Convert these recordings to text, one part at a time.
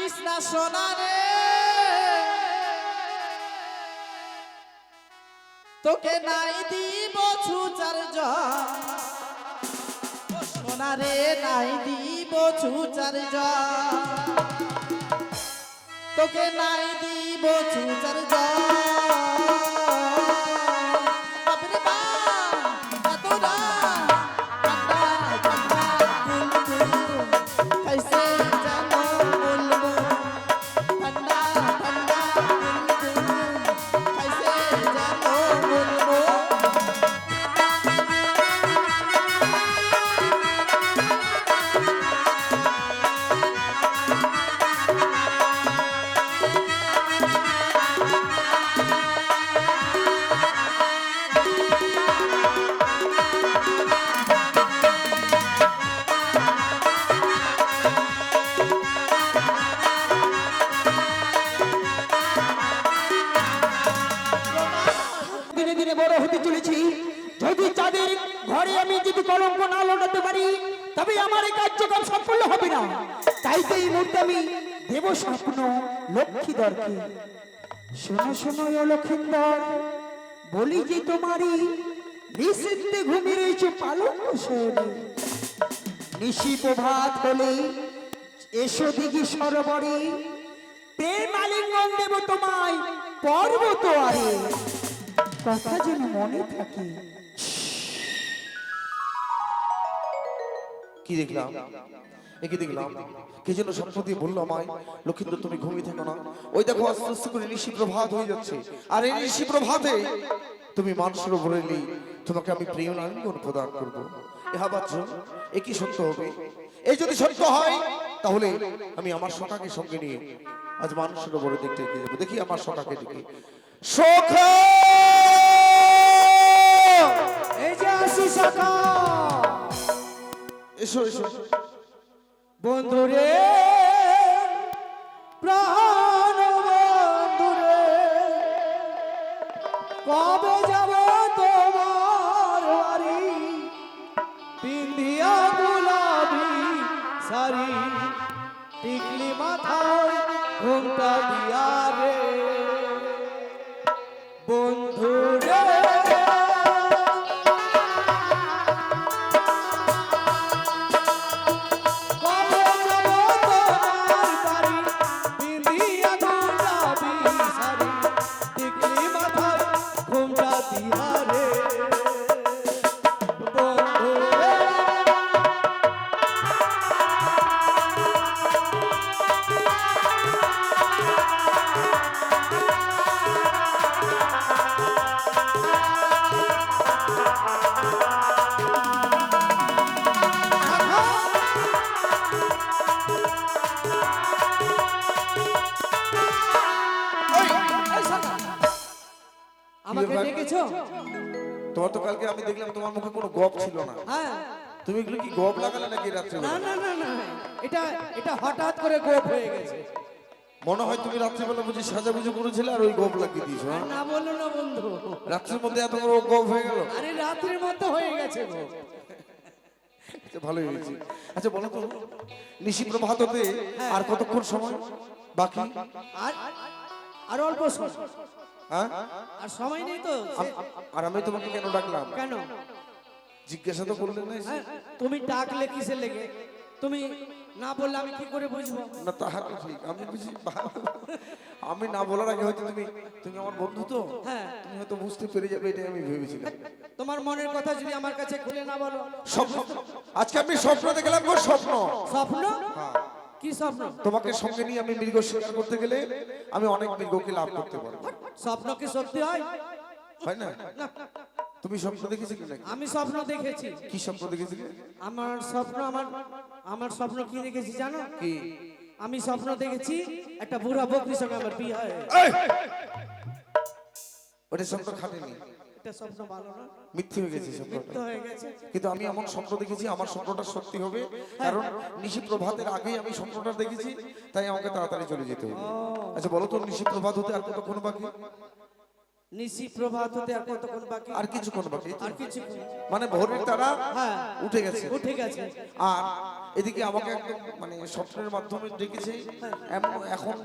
কান্দিস না সোনা রে, তোকে নাই দিব ছুচার জন, সোনা রে নাই দিব ছুচার জন, তোকে নাই দিব ছুচার জন। যদি চাঁদের ঘরে আমি যদি কলঙ্ক না লটাতে পারি তবে আমার এই কার্যক্রম সফল হবে না। তাই তো এই মুহূর্তে আমি দেব স্বপ্ন লক্ষ্মীধরকে। শোনো শোনো ও লক্ষ্মীধর, বলি যে তোমারই নিশ্চিন্তে ঘুমিয়ে রয়েছে পালঙ্ক শয়নে। নিশি প্রভাত হলে এসো দিঘি সরোবরে, প্রেম আলিঙ্গন দেব তোমায় পর্বত আরে, কথা যেন মনে থাকে। কি দেখলাম, কি দেখলাম, কে যেন স্বপ্ন দিয়ে বললো আমায়, লক্ষ্মীন্দর তুমি ঘুমিয়ে থেকো না। ওই দেখো আস্তে আস্তে করে নিশি প্রভাত হয়ে যাচ্ছে, আর এই নিশি প্রভাতে তুমি মানুষের উপরে এলি, তোমাকে আমি প্রেম আলিঙ্গন প্রদান করবো। ইহা বাচ্চ এ কি সত্য হবে? এই যদি সত্য হয় তাহলে আমি আমার সখাকে সঙ্গে নিয়ে আজ মানুষের উপরে দেখতে এগিয়ে যাবো। দেখি আমার সখাকে দেখি। সখা, এই যে আসি সখা, এসো এসো। বন্ধুরে প্রাণ বন্ধুরে, কবে যাব তোমার বাড়ি, পিন্ধিয়া গোলাপি শাড়ি, টিকলি মাথায় ঘুমটা দিয়া রে। বন্ধুরে আমাকে ডেকেছো? তোমার তো কালকে আমি দেখলাম তোমার মুখে কোনো গপ ছিল না। হ্যাঁ, তুমি এগুলো কি গপ লাগালে নাকি রাত্রে? না না না না, এটা এটা হঠাৎ করে গোপ হয়ে গেছে। মনে হয় তুমি রাত্রিবেলা বুঝি সাজাগুজু করেছিলে আর ওই গপ লাগিয়ে দিয়েছো। হ্যাঁ, না বলো না বন্ধু, রাত্রির মধ্যে এত বড় গপ হয়ে গেল। আরে রাত্রির মধ্যে হয়ে গেছে গোপ। ভালোই হয়েছে। আচ্ছা বলো তো, নিশি প্রভাত হতে আর কতক্ষণ সময় বাকি? আর আর অল্প সময়। হ্যাঁ, আর সময় নেই তো। আর আমি তোমাকে কেন ডাকলাম? কেন জিজ্ঞাসা তো করলে না। হ্যাঁ, তুমি ডাকলে কিসের লেগে? তুমি না বললে আমি কি করে বুঝবো? না তাহা তো ঠিক, আমি বুঝি। আমি না বলার আগে হয়তো তুমি তুমি আমার বন্ধু তো, হ্যাঁ, তুমি হয়তো বুঝতে পেরে যাবে, এটাই আমি ভেবেছিলাম। তোমার মনের কথা যদি আমার কাছে খুলে না বলো। স্বপ্ন, আজকে আমি স্বপ্ন দেখলাম গো, স্বপ্ন। স্বপ্ন? হ্যাঁ, কি স্বপ্ন? তোমাকে সঙ্গে নিয়ে আমি মৃগ শিকার করতে গেলে আমি অনেক মৃগকে লাভ করতে পারবো। স্বপ্ন কি সত্যি হয়? হয় না? তুমি স্বপ্ন দেখেছিলে নাকি? আমি স্বপ্ন দেখেছি। কি স্বপ্ন দেখেছিলে? আমার স্বপ্ন আমার স্বপ্ন কি দেখেছি জানো? কি? আমি স্বপ্ন দেখেছি একটা বুড়া বকরির সঙ্গে আমার বিয়ে হয়। ওটা স্বপ্ন খাটেনি, এটা স্বপ্ন ভালো না, মিথ্যে হয়ে গেছে স্বপ্নটা। মিথ্যে হয়ে গেছে। কিন্তু আমি এমন স্বপ্ন দেখেছি, আমার স্বপ্নটা সত্যি হবে, কারণ নিশি প্রভাতের আগেই আমি স্বপ্নটা দেখেছি, তাই আমাকে তাড়াতাড়ি চলে যেতে হবে। আচ্ছা বলো তো, নিশি প্রভাত হতে আর কতক্ষণ বাকি? নিশি প্রভাত হতে আর কতক্ষণ বাকি? আর কিছুক্ষণ বাকি। আর কিছুক্ষণ মানে ভোরের তারা হ্যাঁ উঠে গেছে। উঠে গেছে। আর এদিকে আমাকে একদম মানে স্বপ্নের মাধ্যমে ডেকেছে, এখন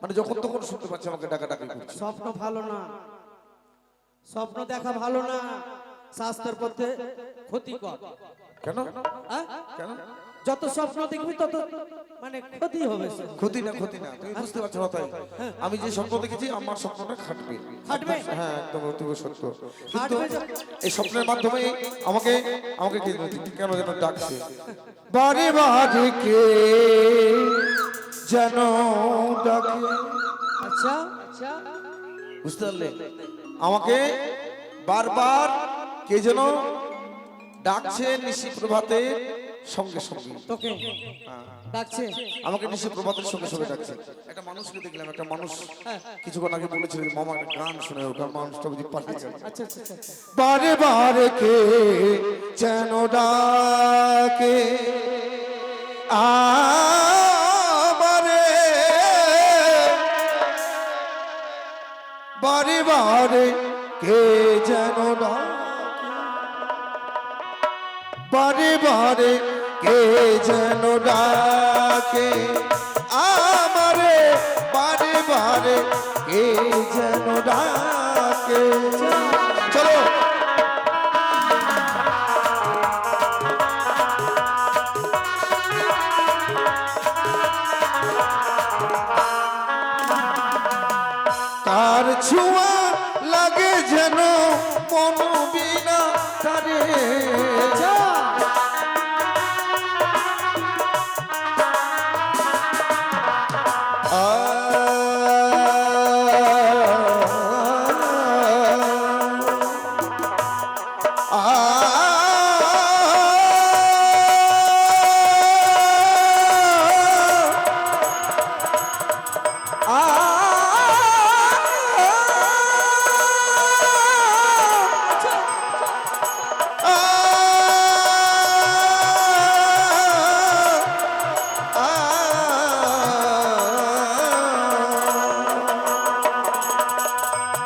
মানে যখন তখন শুনতে পাচ্ছি আমাকে ডাকাডাকি করছে। স্বপ্ন ভালো না, স্বপ্ন দেখা ভালো না, স্বাস্থ্যের পক্ষে ক্ষতিকর। কেন হ্যাঁ? কেন যত স্বপ্ন দেখবি তত মানে ক্ষতি হবে। ক্ষতি না তুমি বুঝতে পারছো না তাই আমি যে স্বপ্ন দেখেছি আমার স্বপ্নটা খাটবে। খাটবে? হ্যাঁ একদম অতীব সত্য। কিন্তু খাটবে এই স্বপ্নের মাধ্যমে আমাকে আমাকে কেন যেন ডাকছে, বারে বারে কে যেন ডাকে। আচ্ছা আচ্ছা, বুঝতে পারলে? আমাকে বারবার কে যেন ডাকছে নিশি প্রভাতে সঙ্গে সঙ্গে। তোকে ডাকছে? আমাকে নিশি প্রভাতের সঙ্গে সঙ্গে ডাকছে। একটা মানুষকে দেখলাম, একটা মানুষ কিছুক্ষণ আগে বলেছিল যে মামা একটা গান শুনে, ওটা মানুষটা বুঝি পাঠিয়েছে। আচ্ছা আচ্ছা আচ্ছা। বারে বারে কে যেন ডাকে আমারে, বারে বারে কে যেন ডাকে, বারে বারে কে যেন ডাকে আমারে, বারে বারে কে যেন ডাকে। চলো তার ছোঁয়া লাগে যেন মন বিনা তারে,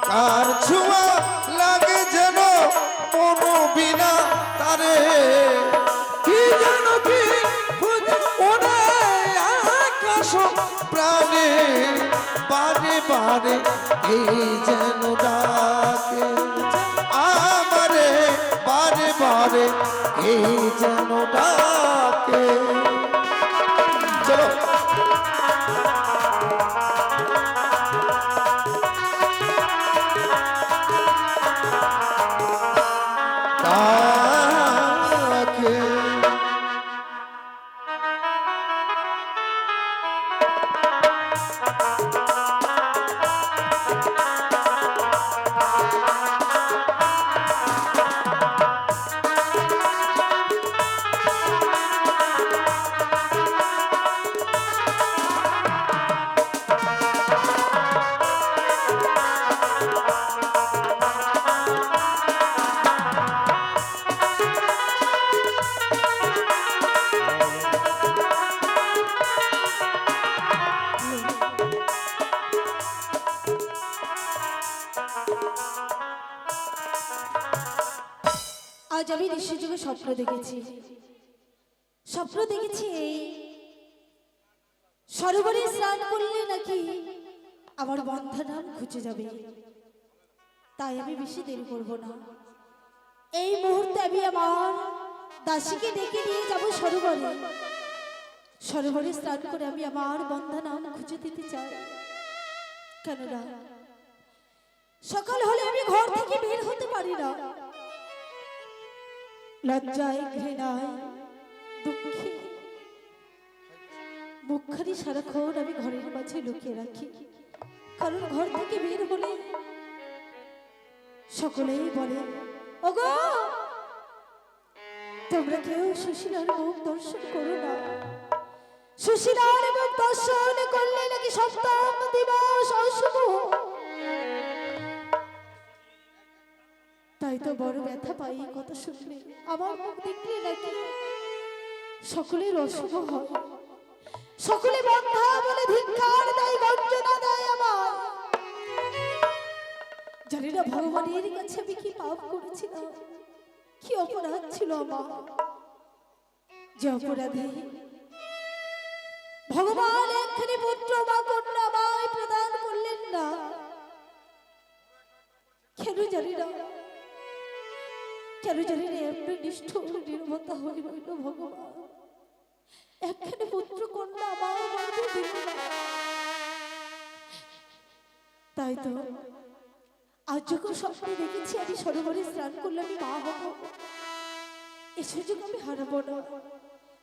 কার ছোঁয়া লাগে যেন মন বিনা তারে, কি যেন কি ওরে আকাশ প্রাণে, বারে বারে এই যেন ডাকে আমারে, বারে বারে এই যেন ডাকে। চলো ডাকে। আজ আমি নিঃসযোগে স্বপ্ন দেখেছি, স্বপ্ন দেখেছি এই সরোবরে স্নান করলে নাকি আমার বন্ধা নাম খুঁজে যাবে। তাই আমি বেশি দেরি করব না, এই মুহূর্তে আমি আমার দাসীকে ডেকে নিয়ে যাব সরোবরে। সরোবরে স্নান করে আমি আমার বন্ধা নাম খুঁজে দিতে চাই। কেননা সকাল হলে আমি ঘর থেকে বের হতে পারি না, লজ্জায় ঘৃণায় দুঃখে মুখখানি সারাক্ষণ আমি ঘরের মাঝে লুকিয়ে রাখি। কারণ ঘর থেকে বের হলে সকলেই বলে, ওগো তোমরা কেউ সুশীলার মুখ দর্শন করো না, সুশীলার মুখ দর্শন করলে নাকি সপ্তম দিবস অশুভ। তাই তো বড় ব্যথা পাই কথা শুনলে, আমার মুখ দেখলে নাকি সকলের অশুভ হয়, সকলে বন্ধা বলে ধিক্কার দেয়, গঞ্জনা দেয় আমার। জানি না ভগবানের কাছে আমি কি পাপ করেছিলাম, কি অপরাধ ছিল আমার, যে অপরাধে ভগবান একখানি পুত্র বা কন্যা আমায় প্রদান করলেন না, কেন জানি না, কেন জানি না এমনি নিষ্ঠুর নির্মতা হয়ে রইল ভগবান। একখানি পুত্র কন্যা আমায় গর্ভে দিল না। তাই তো আজ যখন স্বপ্নে দেখেছি আমি সরোবরে স্নান করলে আমি মা হব, এ সুযোগ আমি হারাবো না।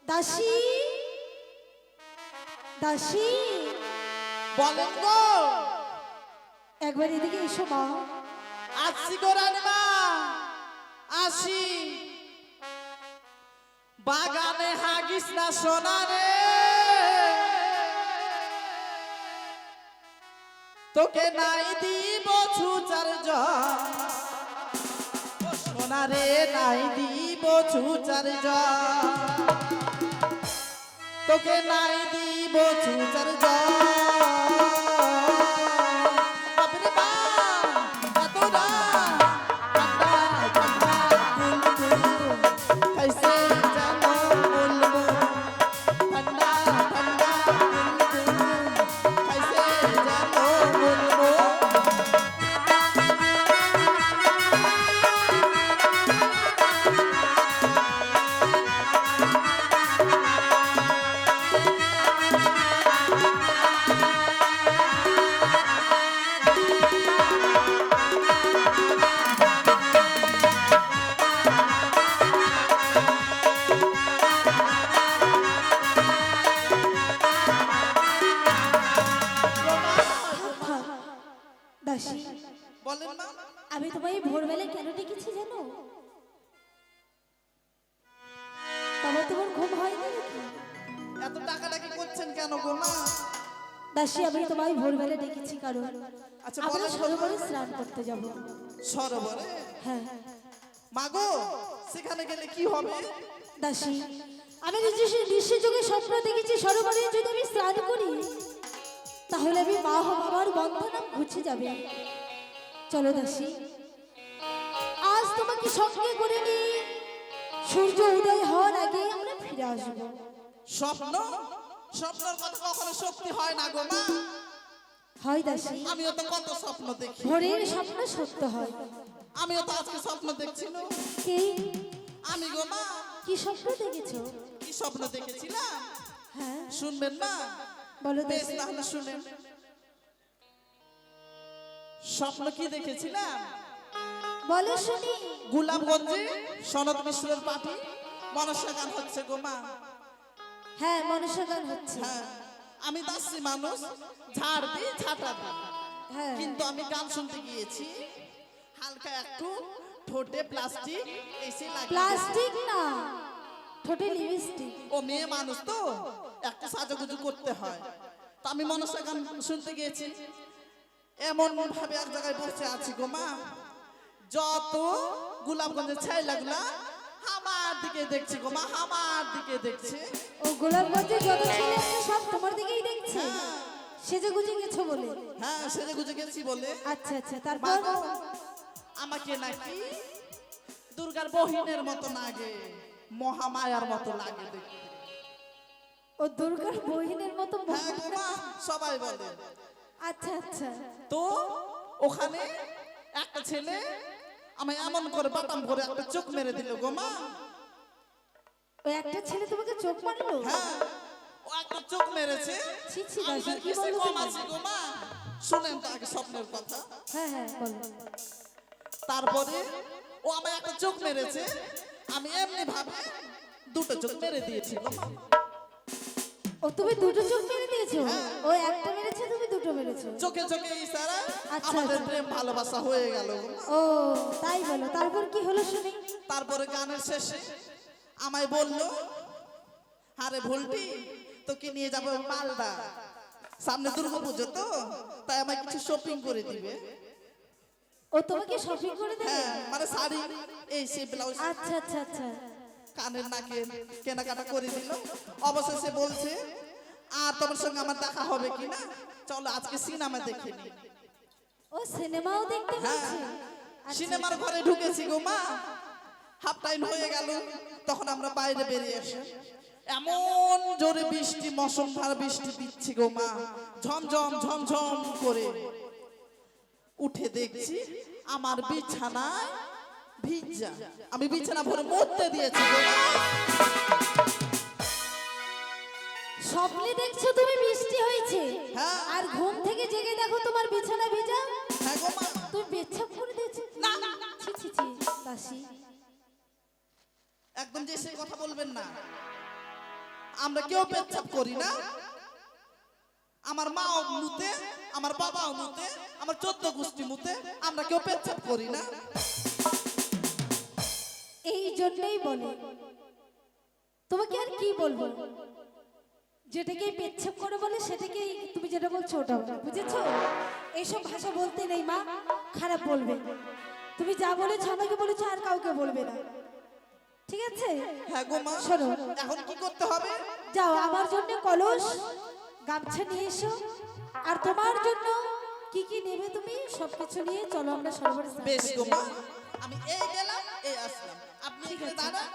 দাসী, দাসী, বলেন গো। একবার এদিকে এসো মা। আসছি গো রানীমা, আসি। বাগানে হাগিস না সোনা রে, তোকে নাই দিব ছুচার জল। সোনা রে নাই দিব ছুচার জল, তোকে নাই দিব ছুচার জল। বাপরে বাপ, এত রাত, ঠান্ডা, ঠান্ডা, বুলবুল, কাইসে জানো বলবো। ঠান্ডা, ঠান্ডা, বুলবুল, কাইসে জানো বলবো। দাসী, বলেন না। আমি তোমায় ভোরবেলায় কেন ডেকেছি জানো? বাবা তোমার ঘুম হয়নি নাকি? এত টাকাটাকি করছেন কেন গো মা? দাসী, আমি তোমায় ভোরবেলা ডেকেছি কারণ আচ্ছা, আমরা বলেন তো। সরোবরে স্নান করতে যাব। সরোবরে? হ্যাঁ মাগো, সেখানে গেলে কি হবে? দাসী, আমি নিশ্চয় যুগে স্বপ্ন দেখেছি সরোবরে যদি আমি স্নান করি তাহলে আমি মা হব, আমার বন্ধনা ঘুচে যাবে। চলো দাসী, আজ তোমাকে সঙ্গে করে নিয়ে সূর্য উদয় হওয়ার আগে আমরা ফিরে আসবো। স্বপ্ন? স্বপ্নের কথা কখনো সত্যি হয় না গো মা। হয় দাসী, আমিও তো কত স্বপ্ন দেখি। ভোরের স্বপ্ন সত্য হয়। আমিও তো আজকে স্বপ্ন দেখছি না। কি আমি গো মা, কি স্বপ্ন দেখেছো? কি স্বপ্ন দেখেছিলাম হ্যাঁ শুনবেন না? বলো বেশ, দাসী। তাহলে শুনেন। স্বপ্ন কি দেখেছিলাম? বলো শুনি। গোলাপগঞ্জে সনদ মিশ্রের পার্টি মনসা গান হচ্ছে গো মা। হ্যাঁ মনসা গান হচ্ছে। হ্যাঁ, আমি দাসী মানুষ, ঝাড় দিই ঝাঁটা দিই, হ্যাঁ কিন্তু আমি গান শুনতে গিয়েছি, হালকা একটু ঠোঁটে প্লাস্টিক এসে লাগে। প্লাস্টিক না, ঠোঁটে লিপস্টিক। ও মেয়ে মানুষ তো একটু সাজুগুজু করতে হয়। তো আমি মনসা গান শুনতে গিয়েছি, এমন ভাবে এক জায়গায় বসে আছি গো মা, যত গোলাপগঞ্জের ছেলেগুলা আমার দিকে দেখছে গো মা, আমার দিকে দেখছে। ও গোলাপগঞ্জে যত ছেলে আছে সব তোমার দিকেই দেখছে, সেজে গুজে গেছো বলে। হ্যাঁ, সেজে গুজে গেছি বলে। আচ্ছা আচ্ছা, তারপর? মাগো, আমাকে নাকি দুর্গার বহিনের মতো লাগে, মহামায়ার মতো লাগে দেখতে। ও দুর্গার বহিনের মতো মুখ। হ্যাঁ গো মা, সবাই বলে। আচ্ছা আচ্ছা, তো ওখানে একটা ছেলে আমায় এমন করে বাটাম করে একটা চোখ মেরে দিল গো মা। ওই একটা ছেলে তোমাকে চোখ মারলো? হ্যাঁ, ও একটা চোখ মেরেছে। ছি ছি আমি দাসী, কি বেশি বলো কম তুমি? আছি গো মা। শুনেন তো আগে স্বপ্নের কথা। হ্যাঁ হ্যাঁ বলো। তারপরে ও আমায় একটা চোখ মেরেছে, আমি এমনি ভাবে দুটো চোখ মেরে দিয়েছি গো মা। ও তুমি দুটো চোখ মেরে দিয়েছো? ও একটা মেরেছে, তুমি দুটো মেরেছো? চোখে চোখে ইশারা, আচ্ছা, আমাদের আচ্ছা। প্রেম ভালোবাসা হয়ে গেল গো মা। ও তাই বলো, তারপর কি হলো শুনি। তারপরে গানের শেষে আমায় বলল, আরে ভুলটি তোকে নিয়ে যাবো মালদা, সামনে দুর্গাপুজো তো, তাই আমায় কিছু শপিং করে দিবে। ও তোমাকে শপিং করে দেবে? হ্যাঁ, মানে শাড়ি, এই সে ব্লাউজ, আচ্ছা আচ্ছা আচ্ছা, কানের নাকে কেনাকাটা করে দিল। অবশেষে বলছে, আর তোমার সঙ্গে আমার দেখা হবে কিনা, চলো আজকে সিনেমা দেখে নি। ও সিনেমাও দেখতে হ্যাঁ, গেছে? আচ্ছা, সিনেমার ঘরে ঢুকেছি গো মা, হাফ টাইম হয়ে গেল, তখন আমরা বাইরে বেরিয়ে এসে এমন জোরে বৃষ্টি মৌসুমধার বৃষ্টি দিচ্ছে গো মা, ঝমঝম ঝমঝম করে। উঠে দেখছি আমার বিছানায় ভিজা, আমি বিছানা ভরে মরতে দিয়েছি গো মা। স্বপ্নে দেখছো তুমি বৃষ্টি হয়েছে, হ্যাঁ। আর ঘুম থেকে জেগে দেখো তোমার বিছানা ভিজা। হ্যাঁ গো মা। তুমি পেচ্ছাপ করে দিয়েছো? না, ছি ছি ছি দাসী, একদম যে সে কথা বলবেন না। আমরা কেউ পেচ্ছাপ করি না। আমার মাও মুতে, আমার বাবাও মুতে, আমার 14 গোষ্ঠী মুতে, আমরা কেউ পেচ্ছাপ করি না। এই জন্যই বলে, তোমাকে আর কি বলবো, যেটাকে পেচ্ছাপ করে বলে সেটাকেই তুমি যেটা বলছো ওটা বলো, বুঝেছো? এইসব ভাষা বলতে নেই মা, খারাপ বলবে। তুমি যা বলেছো আমাকে বলেছো, আর কাউকে বলবে না, ঠিক আছে? হ্যাঁ গো মা। শোনো, এখন কি করতে হবে? যাও আমার জন্য কলস গামছা নিয়ে এসো, আর তোমার জন্য কি কি নেবে তুমি সবকিছু নিয়ে চলো, আমরা সরোবরে স্নান বেশ করতে গো যাই। মা, আমি এই গেলাম এই আসলাম, আপনি এখানে দাঁড়ান।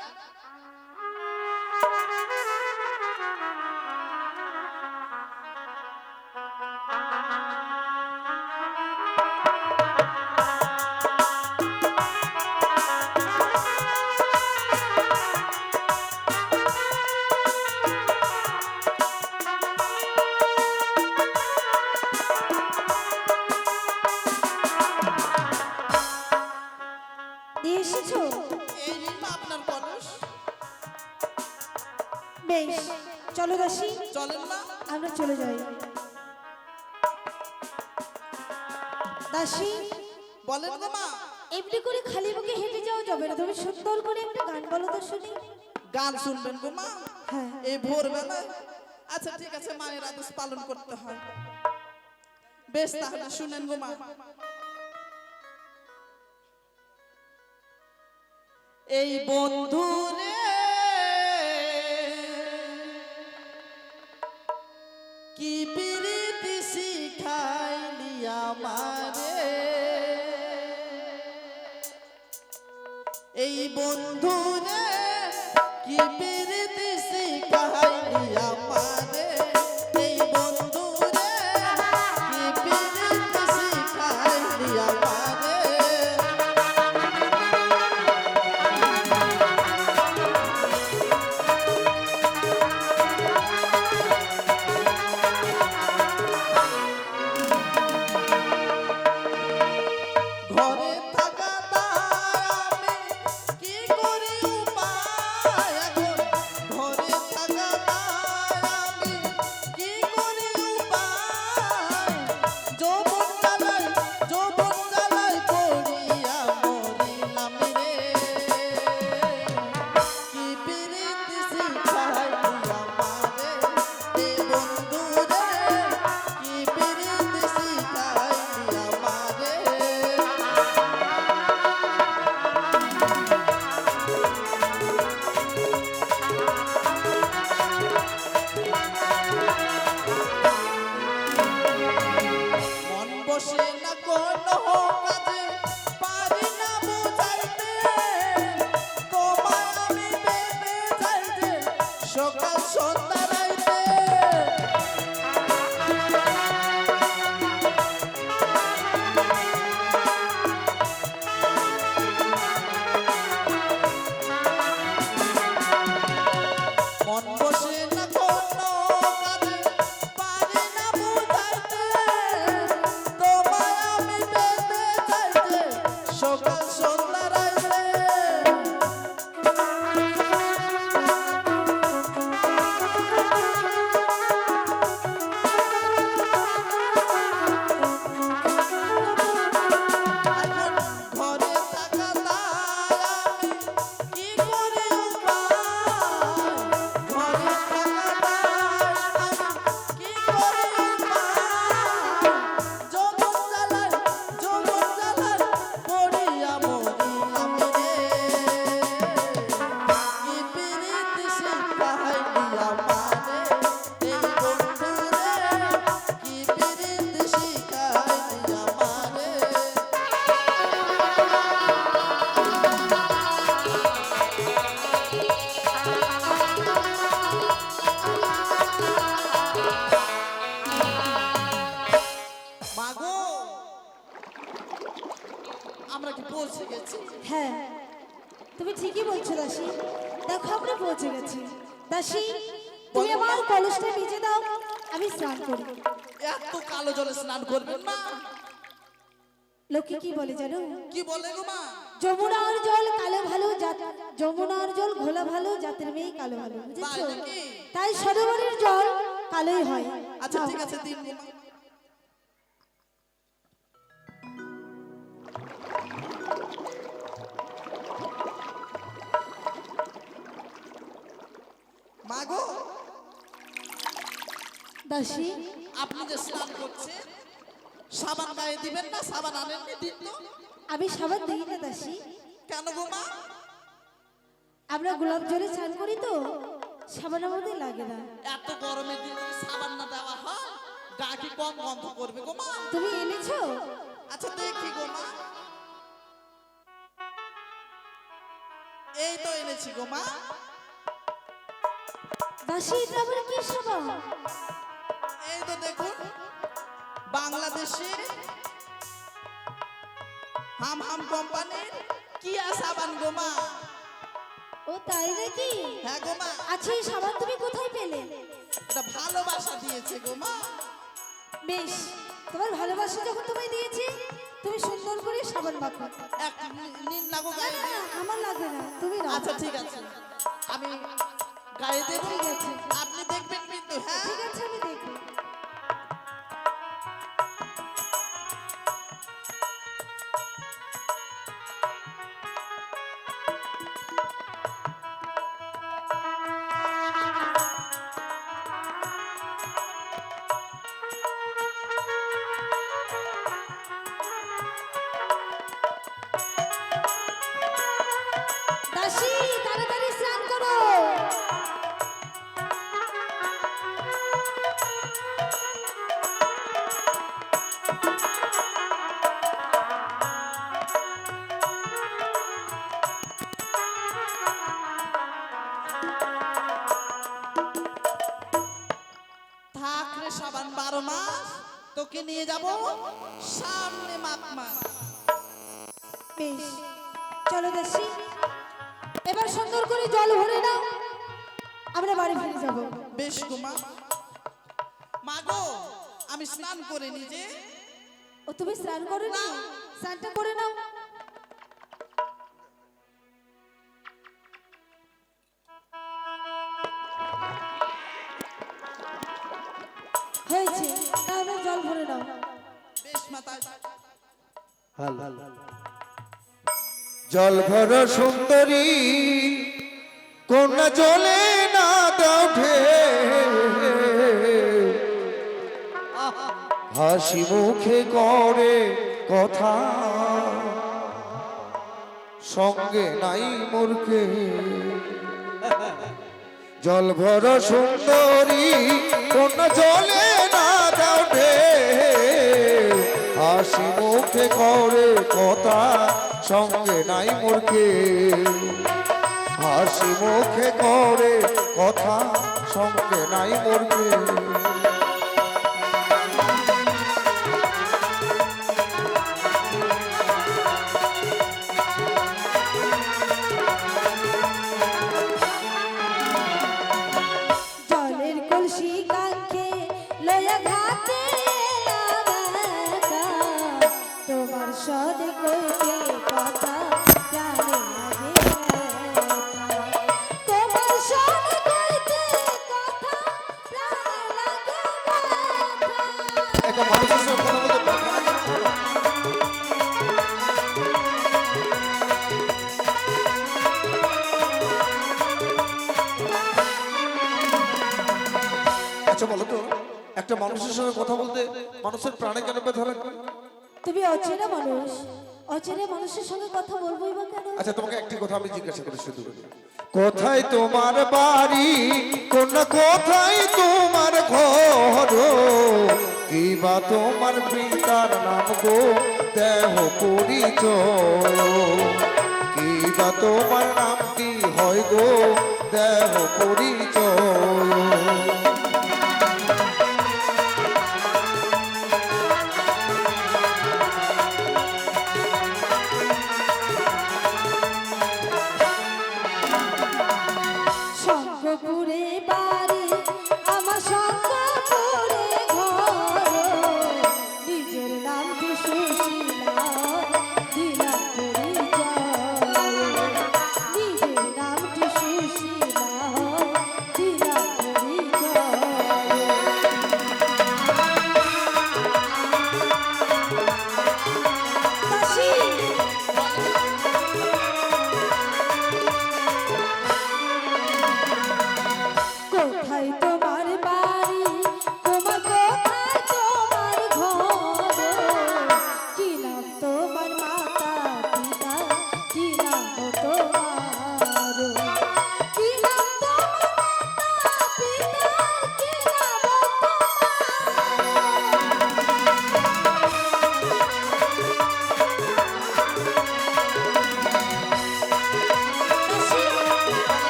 নিয়ে এসেছো? এই নিন মা আপনার কলস। বেশ, চলো দাসী, চলেন মা। আমরা চলে যাই। দাসী, বলেন গো মা। এমনি করে খালি মুখে হেঁটে যাওয়া যাবে না, তুমি সুন্দর করে একটা গান বলো তো শুনি। গান শুনবেন গো মা হ্যাঁ। এই ভোরবেলা? আচ্ছা ঠিক আছে, মায়ের আদেশ পালন করতে হয়। বেশ তাহলে শুনেন গো মা। এই বন্ধু রে কি প্রীতি শিখাইলি আমারে, এই বন্ধু রে কি প্রীতি শিখাইলি আমারে, এই বন্ধু রে কি প্রীতি শিখাইলি আমারে। গেছি? হ্যাঁ, তুমি ঠিকই বলছো দাসী। দেখো আমরা পৌঁছে গেছি। দাসী, তুমি আমার কলসটা ভিজে দাও, আমি স্নান করি। এত কালো জলে স্নান করবেন না। লোকে কি বলে জানো? কি বলে গো মা? যমুনার জল কালো ভালো জাত, যমুনার জল ঘোলা ভালো, জাতের মেয়ে কালো ভালো, বুঝেছো? তাই নাকি? তাই সরোবরের জল কালোই হয়। আচ্ছা নাও। ঠিক আছে, দিন গো মা। মা গো, দাসী, আপনি যে স্নান করছেন, সাবান গায়ে দিবেন না? সাবান আনেননি, দিন তো। আমি সাবান দিই না দাসী। কেন গো মা? আমরা গোলাপ জলে স্নান করি তো, সাবান আমাদের লাগে না। এত গরমের দিনে যদি সাবান না দেওয়া হয়, গা কি কম গন্ধ করবে গো মা? তুমি এনেছো? আচ্ছা দেখি গো মা। এই তো এনেছি গো মা। দাসী, এটা আবার কি সাবান? এই তো দেখুন, বাংলাদেশের হাম হাম কোম্পানির কিয়া সাবান গো মা। ও তাই নাকি? হ্যাঁ গো মা, আচ্ছা, এই সাবান তুমি কোথায় পেলে? এটা ভালোবাসা দিয়েছে গো মা। বেশ, তোমার ভালোবাসা যখন তোমায় দিয়েছি, তুমি সুন্দর করে সাবান মাখো। এক নিন না গো না গায়ে। না না, আমার লাগবে না, তুমি নাও। আচ্ছা ঠিক আছে, আমি গায়ে দেব, ঠিক আছে। আপনি দেখবেন কিন্তু। হ্যাঁ ঠিক আছে, আমি দেখবো। দাসী, তাড়াতাড়ি স্নান করো। থাক রে সাবান 12 মাস, তোকে নিয়ে যাব সামনে মাঘ মাস। বেশ, চলো দাসী, এবার সুন্দর করে জল ভরে নাও, আমরা বাড়ি ফিরে যাব। বেশ গো মা। মা গো, আমি স্নান করে নিজে। ও, তুমি স্নান করো না? স্নানটা করে নাও। হয়েছে, তাহলে জল ভরে নাও। বেশ মাতা। জল ভর সুন্দরী কন্যা জলে না দাও হাসি মুখে করে কথা সঙ্গে নাই মূর্খে জল ভর সুন্দরী কন্যা জলে না দাও হাসি মুখে করে কথা সঙ্গে নাই মূর্খে হাসি মুখে করে কথা সঙ্গে নাই মূর্খে জলের কলসি কাঁখে লয়া ঘাটে তোমার সদে কইতে কথা জানে লাগে তোমার সদে কইতে কথা জানে লাগে একটা মানুষের সঙ্গে কথা বলতে আচ্ছা বলো তো একটা মানুষের সঙ্গে কথা বলতে মানুষের প্রাণে কেন ব্যথা লাগে তুমি অচেনা মানুষ, অচেনা মানুষের সঙ্গে কথা বলবোই বা কেন? আচ্ছা তোমাকে একটি কথা আমি জিজ্ঞাসা করি শুধু কোথায় তোমার বাড়ি কোন কোথায় তোমার ঘর কি বা তোমার পিতার নাম গো দেহ পরিচয় কি বা তোমার নামটি হয় গো দেহ পরিচয়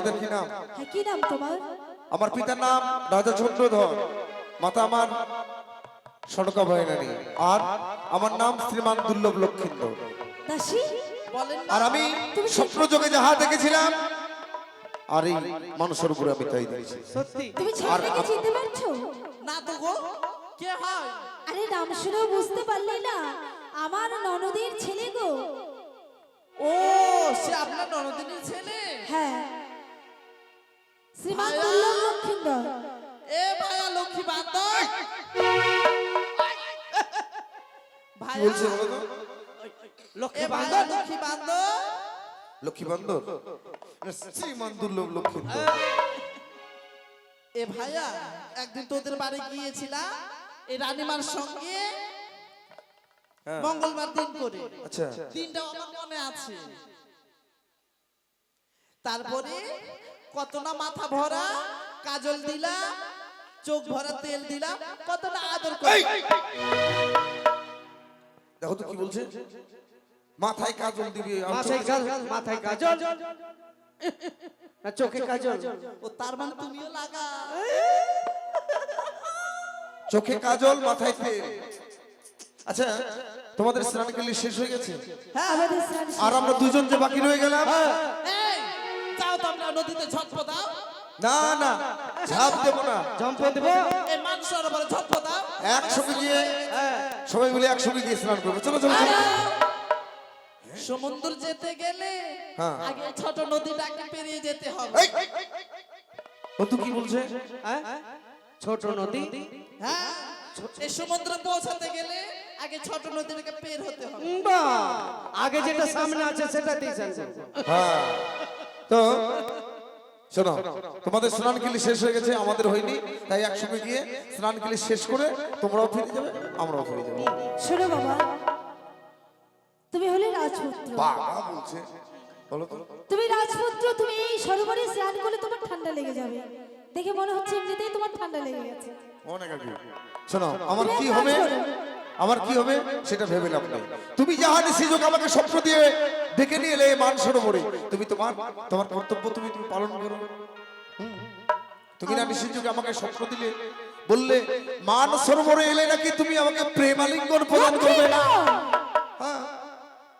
পিতার কি নাম? হ্যাঁ, কি নাম তোমার? আমার পিতার নাম রাজা চন্দ্রধর, মাতা আমার সনকা ভয়নানী, আর আমার নাম শ্রীমান দুর্লভ লক্ষিন্দর। দাসী, বলেন না। আর আমি স্বপ্ন যোগে যাহা দেখেছিলাম, আর এই মানুষের উপরে আমি তাই দেখেছি। সত্যি তুমি ছেলেটাকে চিনতে পারছো? না তো গো, কে হয়? আরে নাম শুনেও বুঝতে পারলে না? আমার ননদের ছেলে গো। ও, সে আপনার ননদিনীর ছেলে? হ্যাঁ, শ্রীমান ভাইয়া। দুর্লভ লক্ষিন্দর। এ ভাইয়া লক্ষ্মী বান্দর। কি ভাইয়া, বলছে বলো তো? এ ভাইয়া লক্ষ্মী বান্দর। লক্ষ্মী বান্দর না, শ্রীমান দুর্লভ লক্ষিন্দর। এ ভাইয়া, একদিন তোদের বাড়ি গিয়েছিলাম এই রানীমার সঙ্গে, হ্যাঁ। মঙ্গলবার দিন করে। আচ্ছা, দিনটা আমার মনে আছে। তারপরে কত না মাথা ভরা কাজল দিলাম, চোখ ভরা তেল দিলাম, কত না আদর এই! করে। দেখো তো কি বলছে, মাথায় কাজল দিবি আর মাথায় কাজল না চোখে কাজল? ও তার মানে তুমিও লাগা। চোখে কাজল, মাথায় তেল। আচ্ছা, তোমাদের স্নান করলে শেষ হয়ে গেছে, হ্যাঁ, আমাদের স্নান শেষ। আর আমরা দুজন যে বাকি রয়ে গেলাম। এই, যাও তো আমরা নদীতে ঝটপট দাও। না না, ঝাঁপ দেবো না, জম্প দেব। এই মান সরোবরে ঝটপট দাও। একসঙ্গে গিয়ে সবাই মিলে একসঙ্গে গিয়ে স্নান করবো। চলো চলো চলো। সমুদ্র যেতে গেলে হ্যাঁ। আগে ছোট নদীটাকে পেরিয়ে যেতে হবে। এই! ও তো কি বলছে? হ্যাঁ? ছোট নদী। হ্যাঁ, এই সমুদ্র পৌঁছাতে গেলে আগে ছোট নদীটাকে পের হতে হবে। বাহ, আগে যেটা সামনে আছে সেটাতেই স্নান করবো। হ্যাঁ, তো শোনো, তোমাদের স্নান কিলি শেষ হয়ে গেছে, আমাদের হয়নি, তাই একসঙ্গে গিয়ে স্নান কিলি শেষ করে তোমরাও ফিরে যাবে, আমরাও ফিরে যাবো। শোনো বাবা, তুমি হলে রাজপুত্র। বাবা বলছে, বলো তো। তুমি রাজপুত্র, তুমি এই সরোবরে স্নান করলে তোমার ঠান্ডা লেগে যাবে। দেখে মনে হচ্ছে এমনিতেই তোমার ঠান্ডা লেগে গেছে। অনেক আগে। শোনো, আমার কি হবে, আমার কি হবে সেটা ভেবে লাভ নেই। তুমি যাহা নিশিযোগ আমাকে স্বপ্ন দিয়ে ডেকে নিয়ে এলে মান সরোবরে, তুমি তোমার তোমার কর্তব্য তুমি তুমি পালন করো। তুমি না নিশিযোগে আমাকে স্বপ্ন দিলে, বললে মান সরোবরে এলে নাকি তুমি আমাকে প্রেমালিঙ্গন প্রদান করবে। হ্যাঁ,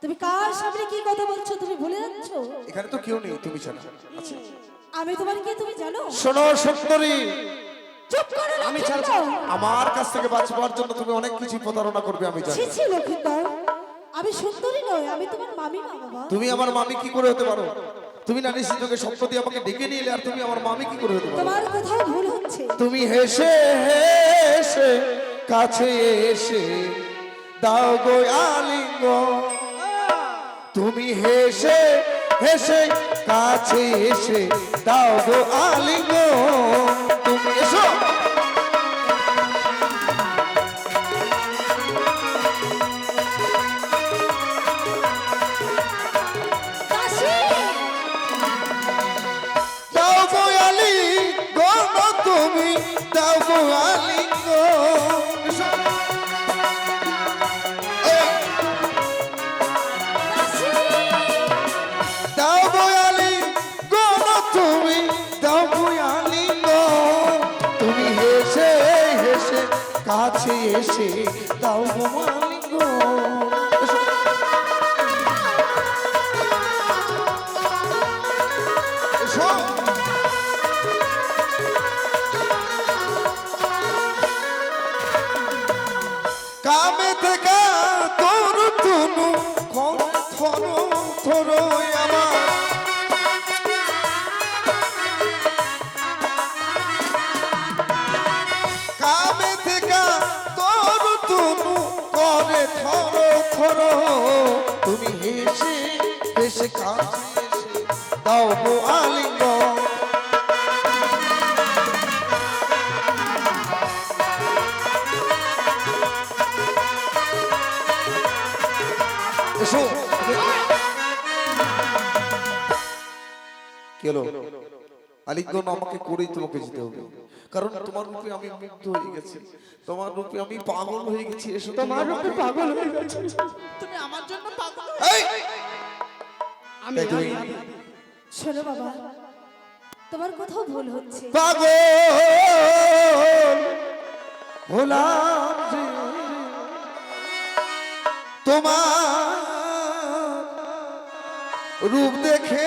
তুমি কার সামনে কি কথা বলছো তুমি ভুলে যাচ্ছ? এখানে তো কেউ নেই, তুমি ছাড়া। আচ্ছা, আমি তোমার কি তুমি জানো? শোনো সুন্দরী, চুপ করো আমি লক্ষিন্দর। আমার কাছ থেকে বাঁচবার জন্য তুমি অনেক কিছু প্রতারণা করবে আমি জানি। ছি ছি লক্ষিন্দর, আমি সুন্দরী নই, আমি তোমার মামি মা বাবা। তুমি আমার মামি কি করে হতে পারো? তুমি না নিশিযোগে স্বপ্ন দিয়ে আমাকে ডেকে নিয়ে এলে, আর তুমি আমার মামি কি করে হতে পারো? তোমার কোথাও ভুল হচ্ছে। তুমি হেসে হেসে কাছে এসে দাও গো আলিঙ্গন। তুমি হেসে হেসে কাছে এসে দাও গো আলিঙ্গন। তুমি এসো। দাসী, দাও গো আলিঙ্গন, তুমি দাও গো আলিঙ্গন। এসো। এই, দাসী, দাও বয়ালি গণ, তুমি দাও বয়ালি গো। তুমি হেসে হেসে কাছে এসে দাও বয়ালি গো। এসো। এসো। কামে থেকে তোর তুনু কোন থরো থরো আমার। কামে থেকে তোর তুনু করে থরো থরো। তুমি হেসে হেসে কাছে এসে দাও গো আলিঙ্গন। এসো। কেলো আলিঙ্গন আমাকে করেই তোমাকে যেতে হবে, কারণ তোমার রূপে আমি মুগ্ধ হয়ে গেছি, তোমার রূপে আমি পাগল হয়ে গেছি। এসো। তোমার রূপে পাগল হয়ে গেছে। তুমি আমার জন্য পাগল। এই! আমি এই তুমি- আমি- শোনো বাবা, তোমার কোথাও ভুল হচ্ছে। পাগল হলাম যে তোমার রূপ দেখে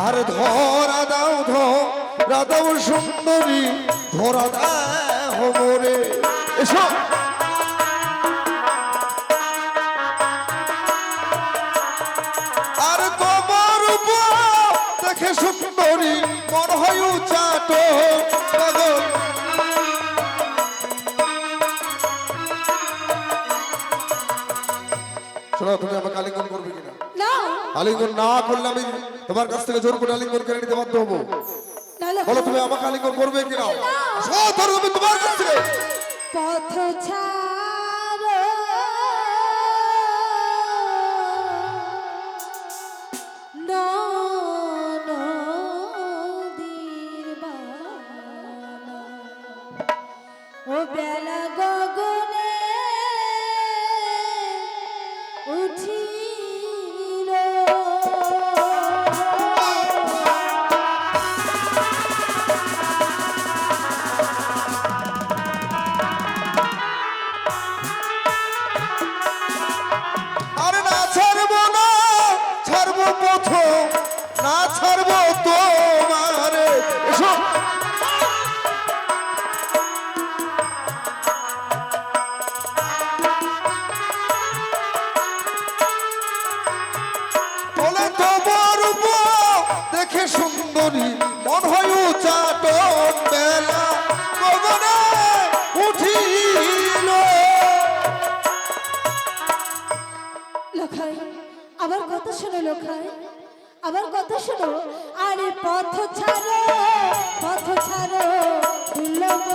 আর ধরা দাও সুন্দরী ধরা দাও মোরে এসো আর তোমার উপর দেখে সুন্দরী মন হয় চাট পাগল শোনো তুমি আমাকে আলিঙ্গন করবে কিনা না আলিঙ্গন না করলে আমি তোমার কাছ থেকে জোর করে আলিঙ্গন করে নিতে বাধ্য হবো নাহলে বলো তুমি আমাকে আলিঙ্গন করবে কিনা ধরো তুমি তোমার কাছ থেকে পথ ছাড়ো নদীর বানা ও বেলা গগনে উঠিল আরে না ছাড়বো না ছাড়বো পথ না ছাড়বো তোমারে এসো বলে তোমার উপর দেখে সুন্দরী মন হয় চাটন বেলা গগনে উঠিল লখাই আবার কথা শোনো লখাই আবার কথা শোনো আরে পথ ছাড়ো দুর্লভ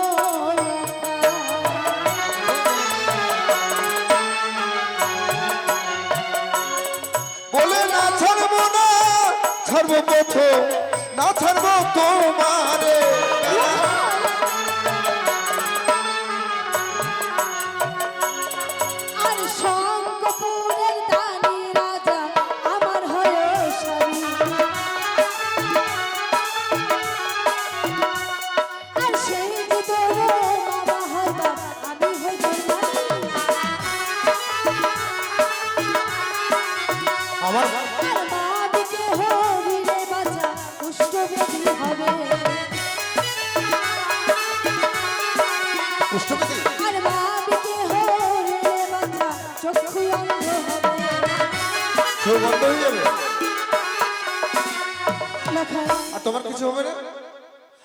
বলে না ছাড়বো পথ না ছাড়বো তোমারে আর শঙ্কপুরের দানি রাজা আমার হয়ে স্বামী আর সেই যে তোর বাবা হইবা আমি হইব আমার আর বাবিকে হরিলে বাঁচা কুষ্ঠবেদী হবে কুষ্ঠবেদী আর বাবিকে হরিলে বাঁচা চক্ষু অন্ধ হবে কেউ বন্ধ হয়ে যাবে লখাই আর তোমার কিছু হবে না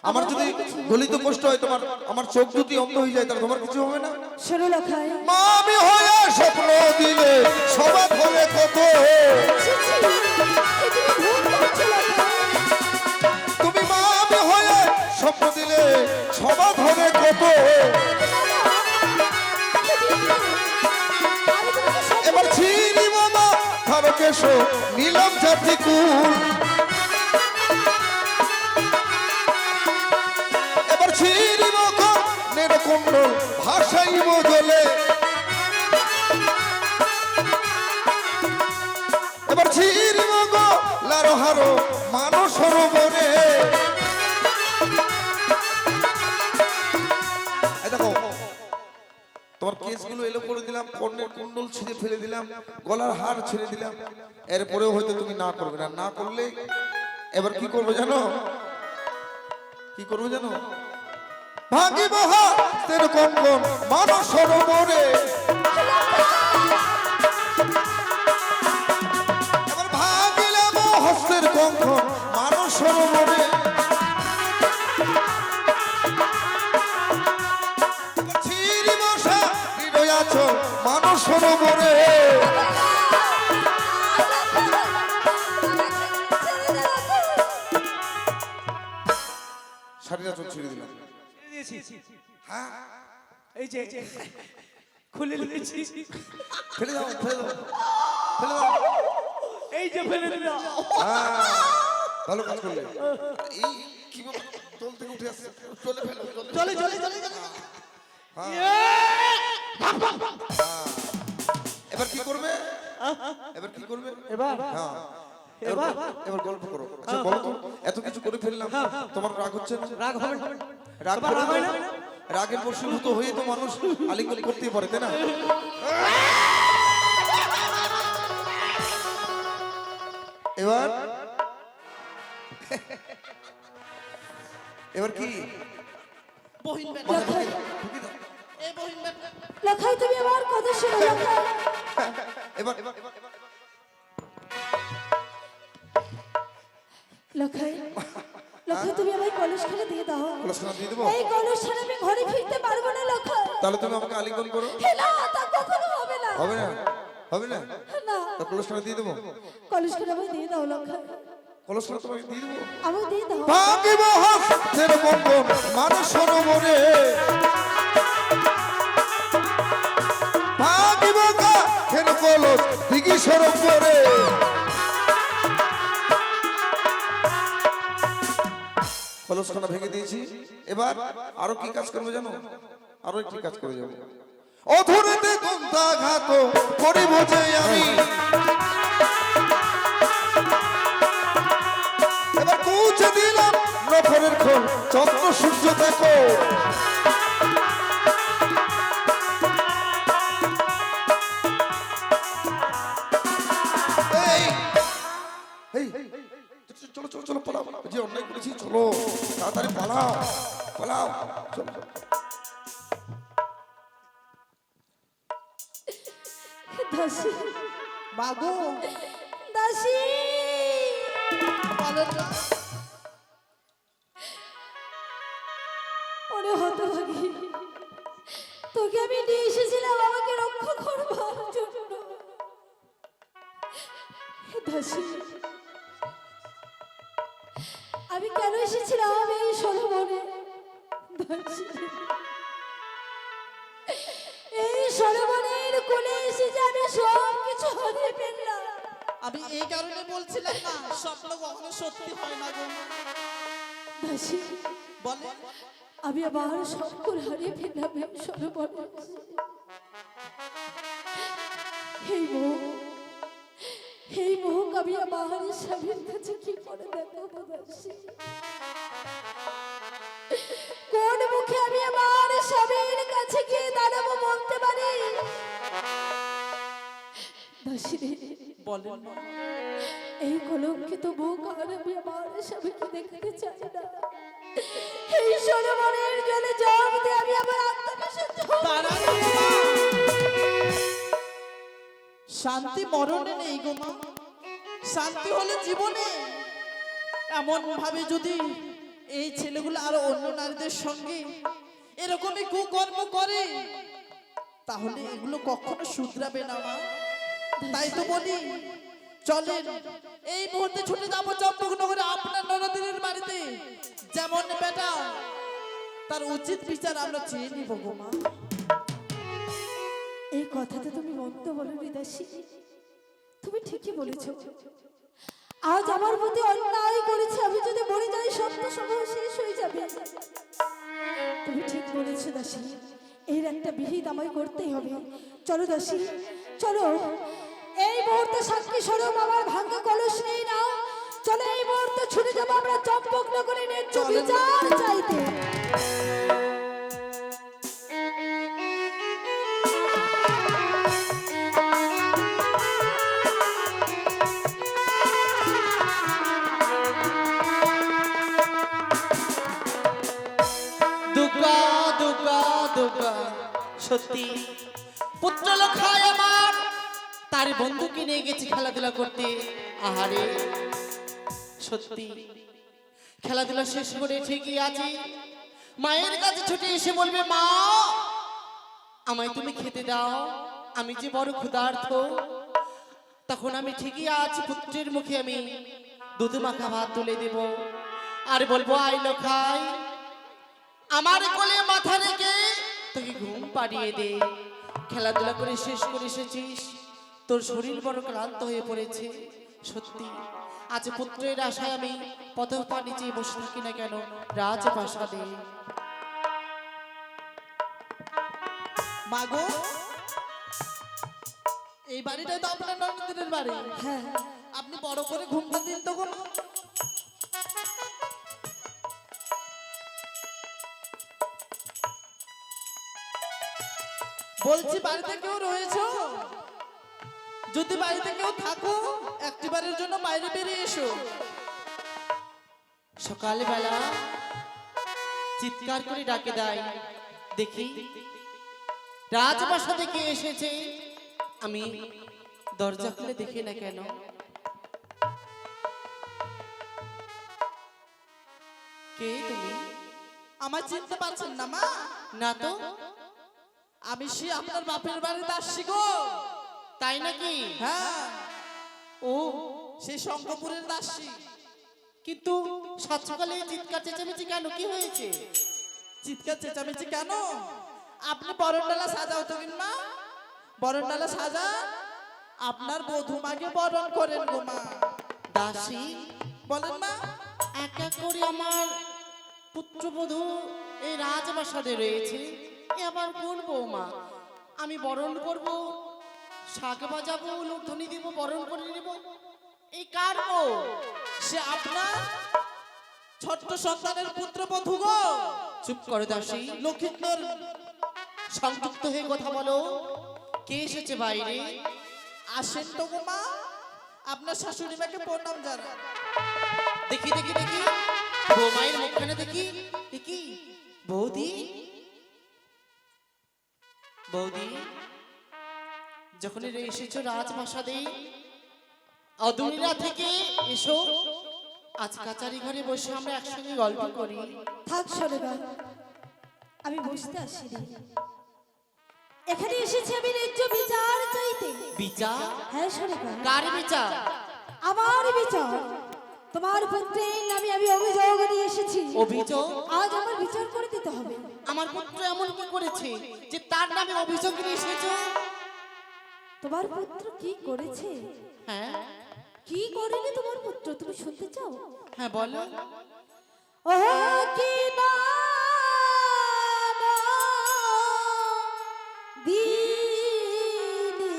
আমার যদি গলিত কষ্ট হয় তোমার আমার চোখ যদি অন্ধ হয়ে যায় তাহলে তোমার কিছু হবে না শোনো লখাই মা আমি হয়ে স্বপ্ন দিলে সবাই হবে কত তুমি মা আমি হয়ে স্বপ্ন দিলে সবাই হবে কত এবার ছিড়ি মামা থারকেশো নীলম জাতি কুল এবার ছিড়ি মকর নেরকুণ্ডল ভাসাইব জলে এবার ছিড়ি মগ লারো হারো মানস সরোবরে দেখো তোমার কেসগুলো এলো করে দিলাম কর্ণের কুণ্ডল ছিঁড়ে ফেলে দিলাম গলার হার ছেড়ে দিলাম এরপরেও হয়তো তুমি না করবে না না করলে এবার কি করবে জানো কি করবে জানো ভাগি মহা তের কঙ্কন মানস সরোবরে এবার ভাগিলাম হস্তের কঙ্কন মানস সরোবরে ছিরি মশা হৃদয় আছো মানস সরোবরে শাড়িটা চোখ ছিঁড়ে দিলাম হ্যাঁ এই যে খুলে নিয়েছি ফেলে দাও ফেলে দাও ফেলে দাও এই যে ফেলে দিলাম হ্যাঁ ভালো কাজ করলে। এই কি ব্যাপার? তোল থেকে উঠে আসছে, চলে ফেলো, চলে। এবার কি করবে? এবার কি করবে? এবার হ্যাঁ এবার গল্প করো। আচ্ছা বলো তো, এত কিছু করে ফেললাম, তোমার রাগ হচ্ছে না? রাগ হবে না? রাগ তোমার রাগ করবে হয় না? না? রাগের বশীভূত হয়ে তো মানুষ আলিঙ্গন করতেই পারে, তাই না? এবার এবার কি? বহিন বেটা, মাথা ঢুকিয়ে দাও, ঢুকিয়ে দাও। এই বহিন বেটা, লখাই তুমি আমার কথা শোনো লখাই। এবার লখাই লখাই তুমি আমায় কলসখানা দিয়ে দাও। কলসখানা দিয়ে দেবো? এই কলস ছাড়া আমি ঘরে ফিরতে পারবো না লখাই। তাহলে তুমি আমাকে আলিঙ্গন করো। হে না, তা কখনো হবে না। হবে না? হবে না? না, তা কলসখানা দিয়ে দেবো? কলসখানা আমায় দিয়ে দাও লখাই, কলসখানা তোমাকে দিয়ে দেবো? আমায় দিয়ে দাও। ভাঙিব হস্তের বন্ধন মানুষ সরোবরে, ভাঙিব কাঠের কলস দিঘি সরোবরে। কলসখানা ভেঙে দিয়েছি, এবার আরো কি কাজ করবে জানো? আরো একটি কাজ করে যাবো। অধরেতে দন্তাঘাত করিব যে আমি, এবার পৌঁছে দিলাম নফরের খোল চন্দ্র সূর্য দেখো। এই, এই, চলো চলো চলো পালাও, যে অন্যায় করেছি চলো তাড়াতাড়ি পালাও পালাও চলো। দাসী বাবু দাসী বলেন না। ওরে হতভাগী, তোকে আমি নিয়ে এসেছিলাম আমাকে রক্ষা করবার জন্য। দাসী আমি কেন এসেছিলাম এই সরোবরে? দাসী এই সরোবরের কোলে এসে যে আমি সব কিছু হারিয়ে ফেললাম। আমি এই কারণে বলছিলাম না, স্বপ্ন কখনো সত্যি হয় না গো। দাসী বলে আমি আবার সকল হারিয়ে ফেললাম এই সরোবরে। এই মোহ আমি আমার স্বামীর কাছে কি করে দেখাবো দাসী? কোন মুখে আমি আমার স্বামীর কাছে গিয়ে দাঁড়াবো বলতে পারি? দাসী রে, বলেন না। এই কলঙ্কিত মুখ আর আমি আমার স্বামীকে দেখতে চাই না। এই সরোবরের জলে জল দিয়ে আমি আমার আত্মবিসর্জন। দাঁড়ান। শান্তি মরণে নেই গো মা, শান্তি হলে জীবনে। এমন ভাবে যদি এই ছেলেগুলো আরো অন্য নারীদের সঙ্গে এরকমই কুকর্ম করে, তাহলে এগুলো কখনো শুধরাবে না মা। তাই তো বলি, চলেন এই মুহূর্তে ছুটে যাবো চম্পকনগরে আপনার ননদিনীর বাড়িতে। যেমন বেটা তার উচিত বিচার আমরা চেয়ে নিব গো মা। এই কথাটা তুমি মন্দ বলনি দাসী, তুমি ঠিকই বলেছ। আজ আমার প্রতি অন্যায় করেছে, আমি যদি মরে যাই সত্য সমূহ শেষ হয়ে যাবে। তুমি ঠিক বলেছ দাসী, এর একটা বিহিত আমায় করতেই হবে। চলো দাসী চলো, এই মুহূর্তে সাক্ষী স্বরূপ আমার ভাঙ্গা কলস নেই না। চলো এই মুহূর্তে ছুটে যাবো আমরা চম্পকনগরে ন্যায্য বিচার চাইতে। দুর্গা দুর্গা দুর্গা, সত্যি পুত্র লক্ষায় আমার তার বন্ধুকে নিয়ে গেছি খেলাধুলা করতে। আহারে সত্যি খেলাধুলা শেষ করে ঠিকই আছি, মায়ের কাছে ছুটে এসে বলবে, মা আমায় তুমি খেতে দাও, আমি যে বড় ক্ষুধার্ত। তখন আমি ঠিকই আছি, পুত্রের মুখে আমি দুধ মাখা ভাত তুলে দেব আর বলবো, আই লক্ষাই আমার কোলে মাথা রেখে তোকে ঘুম পাড়িয়ে দে। খেলাধুলা করে শেষ করে এসেছিস, তোর শরীর বড় ক্লান্ত হয়ে পড়েছে। সত্যি আজ পুত্রের আশায় আমি পথপা নিচে বসে থাকি না কেন রাজপ্রাসাদে। মাগো, এই বাড়িটাই তো আপনার ননদিনের বাড়ি। হ্যাঁ আপনি বড় করে ঘুমটা দিন তো গো মা। বলছি বাড়িতে কেউ রয়েছো? যদি বাড়িতে কেউ থাকো একটিবারের জন্য বাইরে বেরিয়ে এসো। সকালবেলা চিৎকার করে ডাকে দেয়, দেখি রাজপ্রাসাদে কে এসেছে। আমি দরজা খুলে দেখি না কেন। কে তুমি? আমার চিনতে পারছেন না মা? না তো। আমি সে আপনার বাপের বাড়িতে আসছি গো। তাই নাকি? হ্যাঁ, ও, সেই শঙ্করপুরের দাসী। কিন্তু সাত সকালে চিৎকার চেঁচামেচি কেন? কি হয়েছে? চিৎকার চেঁচামেচি কেন? আপনি বরণডালা সাজাও তো কিনা? বরণডালা সাজা, আপনার বধূমাকে বরণ করেন গো মা। দাসী বলেন না? এক এক করে আমার পুত্রবধূ এই রাজপ্রাসাদে রয়েছে। এ আবার কোন বৌমা? আমি বরণ করব, শাক বাজাবো, লোকধ্বনি দিব, বরণ করে নেব। এই কার বউ? সে আপনার ছোট্ট সন্তানের পুত্রবধূ গো। চুপ করে দাসী, লক্ষিন্দর। সংযুক্ত হয়ে কথা বলো। কে এসেছে বাইরে? আসেন তো গো মা, আপনার শাশুড়ি মাকে প্রণাম জানান। দেখি দেখি দেখি, বৌমায়ের মুখখানে দেখি দেখি। বৌদি, বৌদি, যখন এসেছো রাজপ্রাসাদে, অদূরা থেকে এসো। আজ কাচারি ঘরে বসে আমরা একসঙ্গে গল্প করি। থাক সরেগা, আমি বসতে আসিনি। এখানে এসেছি আমি ন্যায্য বিচার চাইতে। বিচার? হ্যাঁ সরেগা, কার বিচার? আমার বিচার। তোমার পুত্রের নামে আমি অভিযোগ নিয়ে এসেছি। অভিযোগ? আজ আমার বিচার করে দিতে হবে। আমার পুত্র এমন কি করেছে যে তার নামে অভিযোগ নিয়ে এসেছো? তোমার পুত্র কি করেছে? হ্যাঁ কি করেনি তোমার পুত্র, তুমি শুনতে চাও? হ্যাঁ বলো। ও কি না দিদি,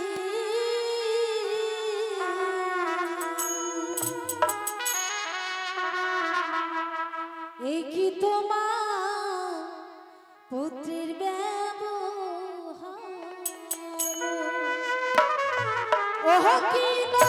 এই কি তোমার পুত্রের ব্যবহার? ও কি না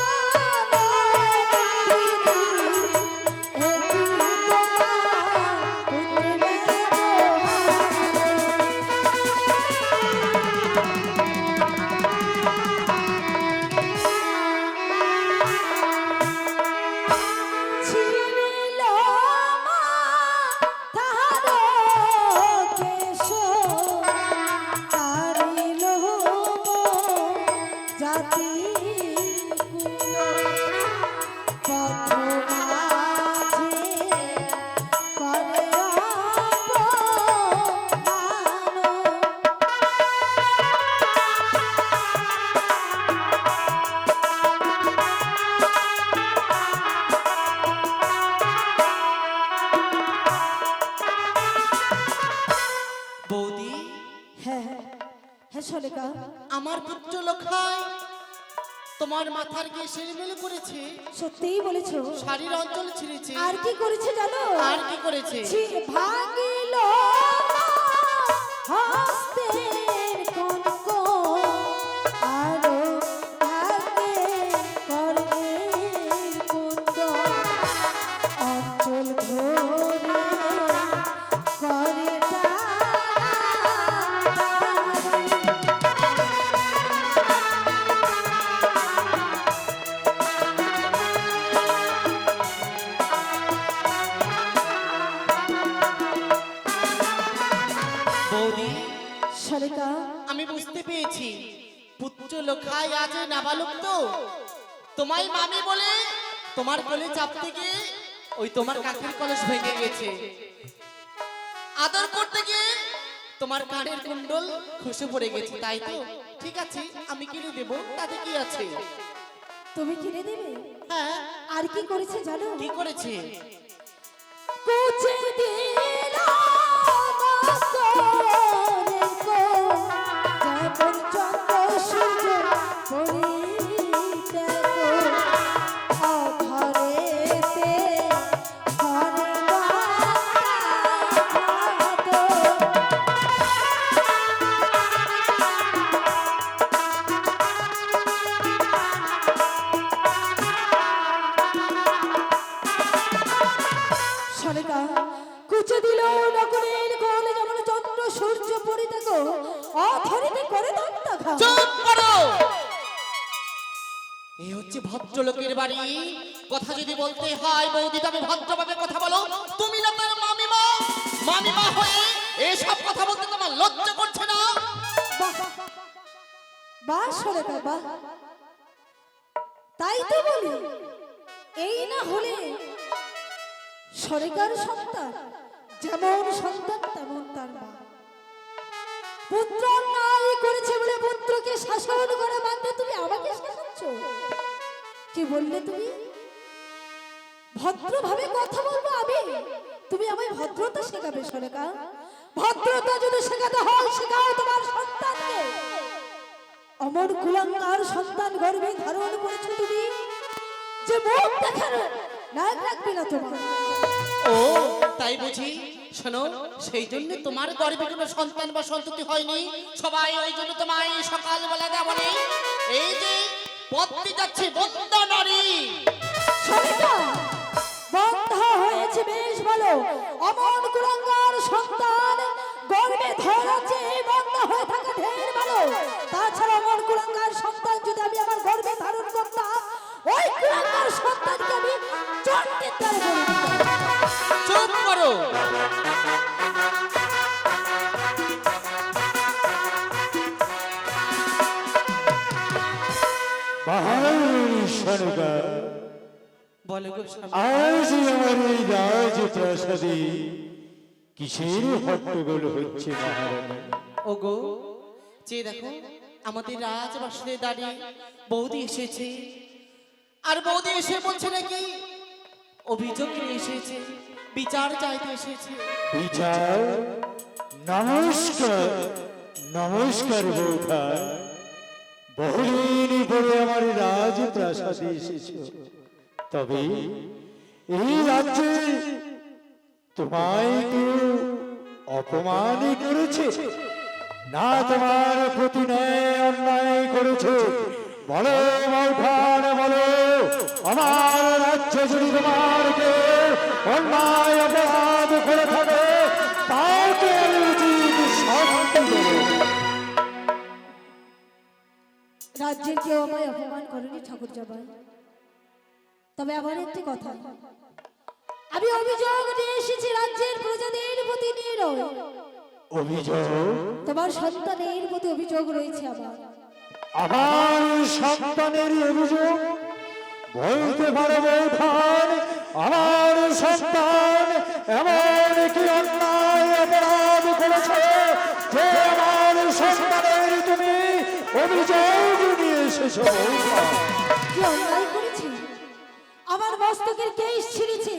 আমার পুত্র লক্ষায় তোমার মাথার গিয়ে সেরিমেল করেছে। সত্যিই বলেছো? শাড়ির অঞ্চল ছিঁড়েছে। আর কি করেছে জানো? আর কি করেছে? ভাঙিল হস্তের কনক, আরো ভাঙে কর্ণের কুণ্ড, অঞ্চল ঘোরে করে আমি বুঝতে পেরেছি পুত্র লক্ষায় আছে নাবালক। তো তোমায় মামি বলে তোমার কোলে চাপতে গিয়ে ওই তোমার কাঠের কলস ভেঙে গেছে। আদর করতে গিয়ে তোমার কানের কুণ্ডল খসে পড়ে গেছে, তাই তো? ঠিক আছে, আমি কিনে দেবো, তাতে কি আছে? তুমি কিনে দেবে? হ্যাঁ, আর কি করেছে জানো? কি করেছে? কুচে দিলা মাকড়ের কোল, যেমন চন্দ্র সূর্য পড়িতে কোল, অঘরেতে ঘরে বাঁধা। সরেকা কুচে দিল নকুলের কোলে, যেমন চন্দ্র সূর্য পড়িতে গো, অধরিতে করে দত্তাঘাত। চুপ করো। এই হচ্ছে ভদ্রলোকের বাড়ি। কথা যদি বলতে হয় বৌদি, তবে ভদ্রভাবে কথা বলো। তুমি না তার মামিমা, মামিমা হয়ে এসব কথা বলতে তোমার লজ্জা করছে না? বাহ বাহ সরেকা বাহ, তাই তো বলি, এই না হলে সরেকার সন্তান, যেমন সন্তান তেমন তার মা। পুত্র নাই করেছে বলে পুত্রকে শাসন করে মানতে তুমি আমাকে শেখাচ্ছ? কি বললে তুমি? ভদ্রভাবে কথা বলবো আমি, তুমি আমায় ভদ্রতা শেখাবে সরেকা? ভদ্রতা যদি শেখাতে হয় শেখাও তোমার সন্তানকে। অমর কুলাঙ্গার সন্তান গর্ভে ধারণ করেছো তুমি, যে মুখ দেখানো নাক রাখবে না তোমার। ও তাই বুঝি? শোনো, সেই জন্য তোমার গর্ভে কোনো সন্তান বা সন্ততি হয়নি। সবাই ওই জন্য তোমায় সকালবেলা দেওয়া নেই। এই যে পত্নী যাচ্ছে বন্দা নারী। সরিতা বন্ধা হয়েছে বেশ ভালো, অমর কুলাঙ্গার সন্তান গর্ভে ধরাচ্ছে, বন্ধা হয়ে থাকা ঢের ভালো। তাছাড়া অমর কুলাঙ্গার সন্তান যদি আমি আমার গর্ভে ধারণ করতাম, ওই কুলাঙ্গার সন্তানকে আমি চন্ডির দ্বারে বলি দিতাম। চুপ করো। বলো গো স্বামী। আজ আমার এই রাজ প্রাসাদে কিসের হট্টগোল হচ্ছে মহারানী? ওগো, যে দেখো আমাদের রাজবাসনে দাঁড়িয়ে বৌদি এসেছে, আর বৌদি এসে বলছে নাকি অভিযোগ নিয়ে এসেছে, বিচার চাইতে এসেছে। বিচার? নমস্কার নমস্কার বৌঠা, বহুদিন পরে আমার রাজ প্রাসাদে এসেছ, তবে এই রাজ্যে তোমায় কেউ অপমান করেছে না তোমার প্রতি ন্যায় অন্যায় করেছে? বলো বৌঠান বলো, আমার রাজ্য যদি তোমার কেউ অন্যায় অপরাধ করে থাকে তাকে আমি উচিত শাস্তি দেব। রাজ্যের কেউ আমায় অপমান করেনি ঠাকুর জামাই, তবে আমার একটি কথা, আমি অভিযোগ নিয়ে এসেছি রাজ্যের প্রজাদের প্রতি নিয়ে নয়। অভিযোগ? তোমার সন্তানের প্রতি অভিযোগ রয়েছে আমার। আমার সন্তানের অভিযোগ? বলতে পারো বৌঠান, আমার সন্তান এমন কি অন্যায় অপরাধ করেছে যে আমার সন্তানের তুমি অভিযোগ নিয়ে এসেছো? বৌঠান, কি অন্যায় করেছি? আমার মস্তকের কেশ ছিঁড়েছে,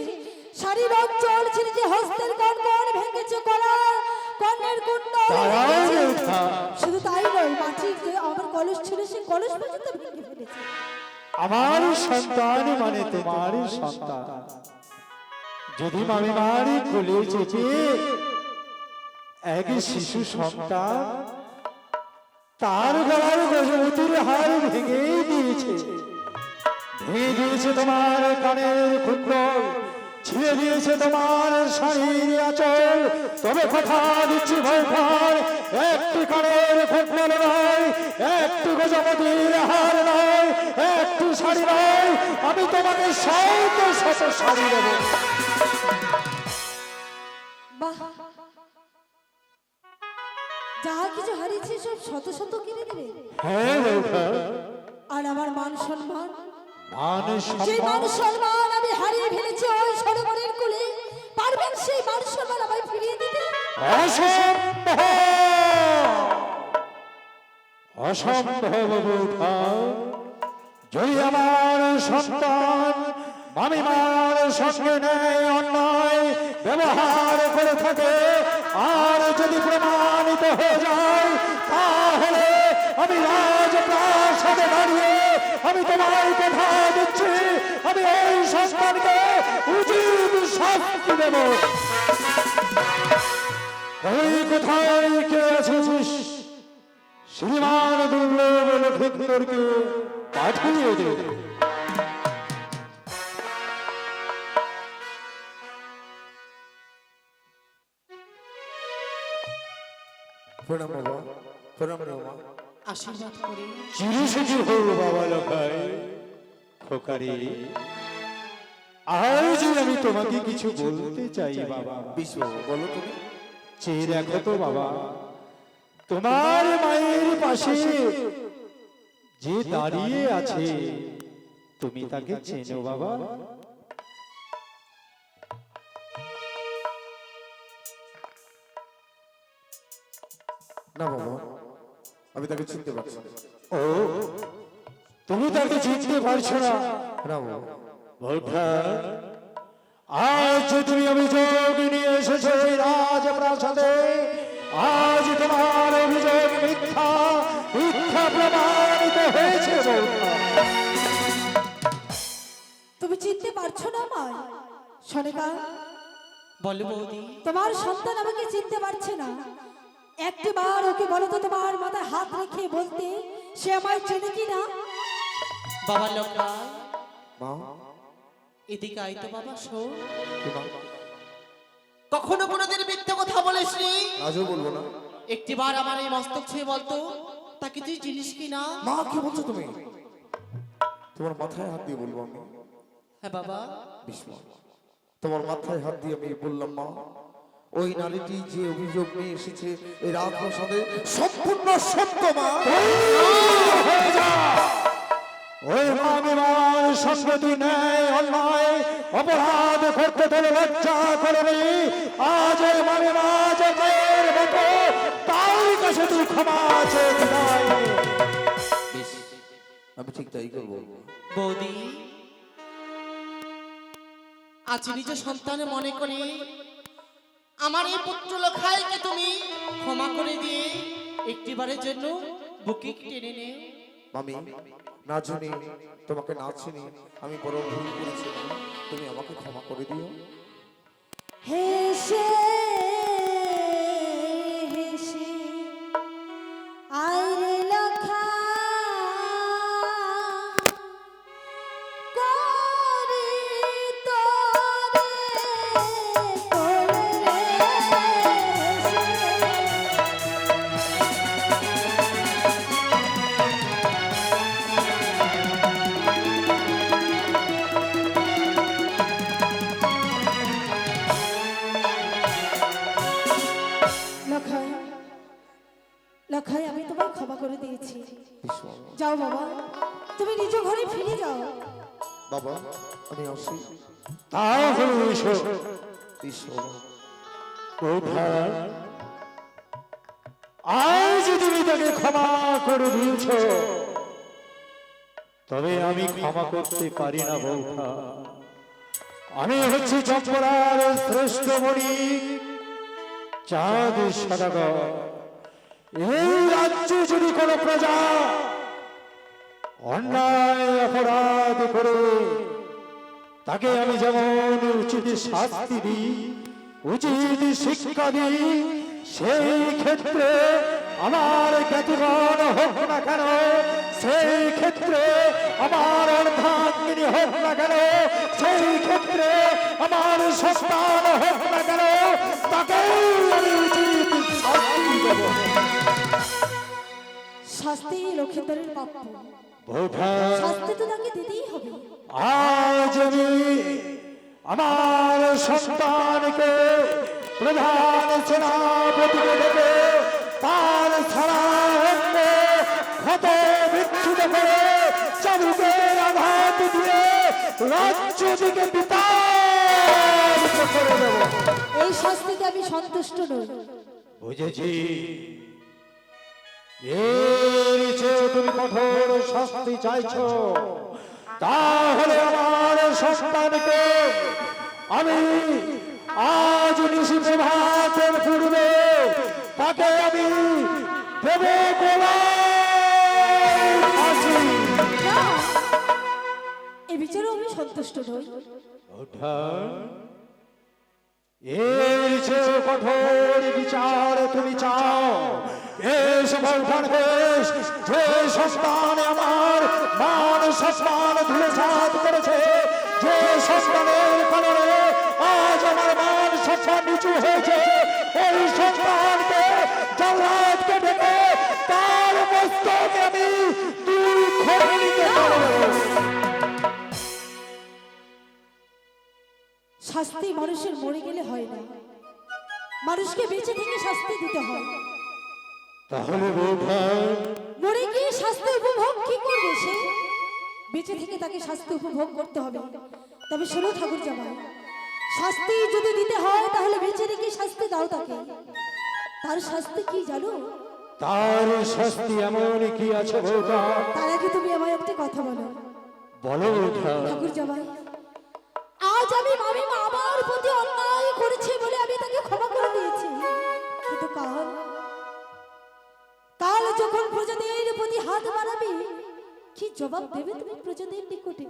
শাড়ির অঞ্চল ছিঁড়েছে, হস্তের কনকন ভেঙেছে, কলার কর্ণের কুণ্ডল ভেঙেছে। শুধু তাই নয়, মাটির যে আমার কলস ছিল সে কলস পর্যন্ত ভেঙে ফেলেছে। আমার সন্তান মানে তোমার সন্তান, যদি মামিমার কোলে চেপে এক শিশু সন্তান তার গলার গজবতীর হার ভেঙে দিয়েছে, ভেঙে দিয়েছে তোমার কানের কুণ্ডল, ছিঁড়ে দিয়েছে তোমার শাড়ির আঁচল, তবে কথা দিচ্ছি বৌঠান, একটি কানের কুণ্ডল নয়, একটি গজবতীর হার নয়, একটি শাড়ি নয়, আমি তোমাকে শত শত শাড়ি দেবো। বাহ, যাহা কিছু হারিয়েছে সব শত শত কিনে দেবে? হ্যাঁ বৌঠান। আর আমার মান সম্মান, মান সেই মান সম্মান? সম্মান আমি হারিয়ে ফেলেছি ওই সরোবরের কোলে, পারবেন সেই মান সম্মান আমায় ফিরিয়ে দিতে? অসম্ভব অসম্ভব বৌঠান, যদি আমার সন্তান মামিমার সঙ্গে ন্যায় অন্যায় ব্যবহার করে থাকে আর যদি প্রমাণিত হয়ে যায় তাহলে আমি রাজপ্রাসাদে দাঁড়িয়ে আমি তোমায় কথা দিচ্ছি আমি এই সন্তানকে উচিত শাস্তি দেব। ওই কোথায় কে আছিস শ্রীমান দুর্লভ লক্ষিন্দরকে পাঠিয়ে দে। প্রণাম বাবা, প্রণাম রে মা। আশীর্বাদ করি। চিরসুখী হো বাবা লখাই খোকারি। আজ আমি তোমাকে কিছু বলতে চাই বাবা। বিশ্ব বলো তুমি। চেয়ে দেখো তো বাবা, তোমার মায়ের পাশে যে দাঁড়িয়ে আছে তুমি তাকে চেনো বাবা? না বাবা, আমি তাকে চিনতে পারছি না। ও, তুমি তাকে চিনতে পারছো না? না বাবা। বৌঠা, আজ যে তুমি অভিযোগ নিয়ে এসেছো এই রাজপ্রাসাদে, আজ তোমার অভিযোগ মিথ্যা, মিথ্যা প্রমাণিত হয়েছে বৌঠা। তুমি চিনতে পারছো না আমায়? সনেকা, বলো বৌদি। তোমার সন্তান আমাকে চিনতে পারছে না। একটি বার ওকে বলো তো তোমার মাথায় হাত রেখে বলতে সে আমায় চেনে কি না। বাবা লক্ষাই, মা, এদিকে আয় তো বাবা, শোন। কি মা? কখনো কোনোদিন মিথ্যে কথা বলিসনি? আজও বলবো না। একটিবার আমার এই মস্তক ছুঁয়ে বলতো তাকে তুই চিনিস কি না? মা, কি বলছো তুমি? তোমার মাথায় হাত দিয়ে বলবো আমি। হ্যাঁ বাবা। বিষ্ণু, তোমার মাথায় হাত দিয়ে আমি বললাম মা, ওই নারীটি যে অভিযোগ নিয়ে এসেছে এই রাজপ্রাসাদে সম্পূর্ণ সত্য মা। ওই মামিমার সঙ্গে তুই ন্যায় অন্যায় অপরাধ করতে তোর লজ্জা করেনি। আজ ওই মামিমা যে মায়ের মতো তার কাছে তুই ক্ষমা চেয়ে বিদায় নে। বেশ, আমি ঠিক তাই করবো। বৌদি, আজ নিজের সন্তান মনে করে আমার এই পুত্র লক্ষাইকে তুমি ক্ষমা করে দিয়ে একটিবারের জন্য বুকে টেনে নে। মামি, না জানি তোমাকে না চিনি আমি বড় ভুল করেছি, তুমি আমাকে ক্ষমা করে দিও। হেসে হেসে আইরে লখা করি তোরে কোলে রে লখাই, লখাই আমি তোমায় ক্ষমা করে দিয়েছি। বিষ্ণু, যাও বাবা, তুমি নিজ ঘরে ফিরে যাও। বাবা আমি আসি। তাহলে এসো বিষ্ণু, কোথায়? আজ তুমি তাকে ক্ষমা করে দিয়েছ, তবে আমি ক্ষমা করতে পারি না বৌঠা। আমি হচ্ছি চম্পরার শ্রেষ্ঠ বণিক চাঁদ সদাগর। এই রাজ্যে যদি কোনো প্রজা অন্যায় অপরাধ করে তাকে আমি যেমন উচিত শাস্তি দিই, উচিত শিক্ষা দিই, সেই ক্ষেত্রে আমার জ্ঞাতিগণ হোক না কেন, সেই ক্ষেত্রে আমার অর্ধাঙ্গিনী হোক না কেন, সেই ক্ষেত্রে আমার সন্তান হোক না কেন, তাকে আমি উচিত শাস্তি দেব। শাস্তি লক্ষিন্দরের প্রাপ্য, বৌঠা, শাস্তি তো তাকে দিতেই হবে। আজ আমি আমার সন্তানকে প্রধান সেনাপতিকে ডেকে তার ছাড়া ক্ষত বিচ্ছুত করে চাবুকের আঘাত দিয়ে রাজ্য দিকে বিতাড়িত করে দেব। এই শাস্তিতে আমি সন্তুষ্ট নই। বুঝেছি, এর চেয়ে তুমি কঠোর শাস্তি চাইছো, তাহলে আমার সন্তানকে আমি আজ নিশি প্রভাতের পূর্বে তাকে আমি দেব গলায় ফাঁসি। না, এ বিচারেও আমি সন্তুষ্ট নই। এর চেয়ে কঠোর বিচার তুমি চাও? বেশ বৌঠান বেশ, যে সন্তান আমার মান সম্মান ধুলোছাত করেছে, যে সন্তানের কারণে আজ আমার মান সম্মান নিচু হয়েছে, ওই সন্তানকে জাল্লাদকে ডেকে তার মস্তকে আমি তুই খড়ে নিতে পারবো। শাস্তি মানুষের মরে গেলে হয় না, মানুষকে বেঁচে থেকে শাস্তি দিতে হয়। তাহলে বৌঠান মরে গিয়ে শাস্তি উপভোগ কি করবে সে? বেঁচে থেকে তাকে শাস্তি উপভোগ করতে হবে। তবে শোনো ঠাকুর জামাই, শাস্তি যদি দিতে হয় তাহলে বেঁচে রেখে শাস্তি দাও তাকে। তার শাস্তি কি জানো? তার শাস্তি এমন কি আছে বৌঠান? তার আগে তুমি আমায় একটা কথা বলো। বলো বৌঠান। ঠাকুর জামাই, আজ আমি মামিমা আমার প্রতি অন্যায় করেছে বলে আমি তাকে ক্ষমা করে দিয়েছি, কিন্তু কাল যখন প্রজাদের প্রতি হাত বাড়াবে, কি জবাব দেবে তুমি প্রজাদের নিকটে?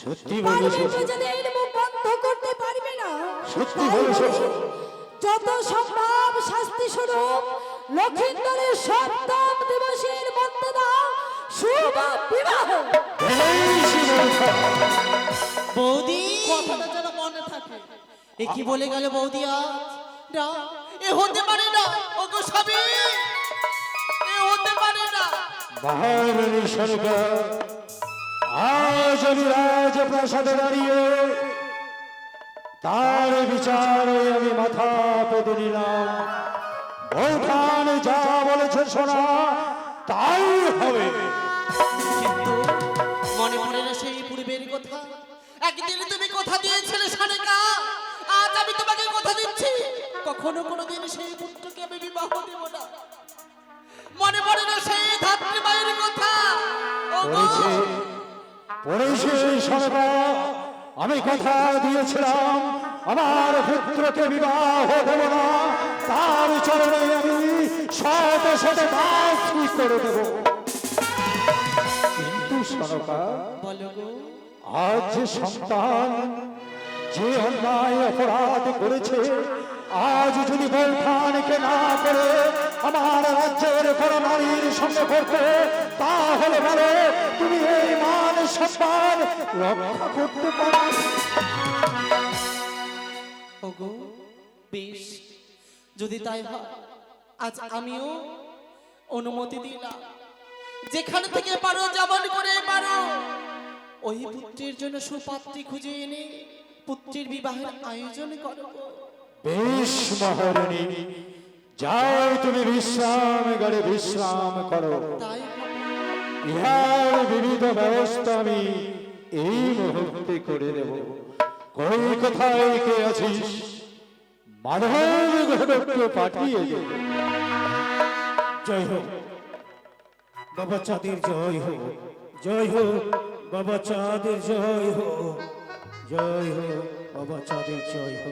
সত্যি পারবে বলেছো। প্রজাদের মুখ বন্ধ করতে পারবে না। সত্যি তাই বলেছো। বলে যত সম্ভব শাস্তি স্বরূপ লক্ষিন্দরের সপ্তম দিবসের মধ্যে দাও শুভ বিবাহ। বেশি বৌঠান। বৌদি, কথাটা যেন মনে থাকে। এ কি বলে গেল বৌদি আজ? না, এ হতে পারে না। ওগো স্বামী, এ হতে পারে না। মহারানী সরকার, আজ আমি রাজপ্রাসাদে দাঁড়িয়ে তার বিচারে আমি মাথা পেতে নিলাম। বৌঠান যা বলেছে শোনা তাই হবে। কিন্তু মনে পড়ে না সেই পূর্বের কথা? একদিন তুমি কথা দিয়েছিলে সারেকা, আজ আমি তোমাকে কথা দিচ্ছি কখনো কোনোদিন সেই পুত্রকে আমি বিবাহ দেব না। মনে পড়ে না সেই ধাত্রী মায়ের কথা? ওগো, পড়েছে সরকার, আমি কথা দিয়েছিলাম আমার পুত্রকে বিবাহ দেব না, তার চরণে আমি শত শত মাস করে দেব। কিন্তু সরকার, বলো গো। আজ যে সন্তান যে অন্যায় অপরাধ করেছে, আজ যদি বৌঠানকে না করে আমার রাজ্যের কোনো নারীর সঙ্গে করতে, তাহলে বলো তুমি এই মান সম্মান রক্ষা করতে পারো? ওগো বেশ, যদি তাই হয় আজ আমিও অনুমতি দিলাম। যেখানে থেকে পারো, যেমন করে পারো, ওই পুত্রের জন্য সুপাত্রী খুঁজে এনে পুত্রের বিবাহের আয়োজন করো। বেশ মহারানী, যাও তুমি বিশ্রাম গড়ে বিশ্রাম করো। তাই হবে। ইহার বিবিধ ব্যবস্থা আমি এই মুহূর্তে করে দেব। কই কোথায় কে আছিস? মাধব ঘটককে পাঠিয়ে দে। জয় হোক বাবা চাঁদের, জয় হোক, জয় হোক বাবা চাঁদের, জয় হোক, জয় হোক বাবা চাঁদের, জয় হোক।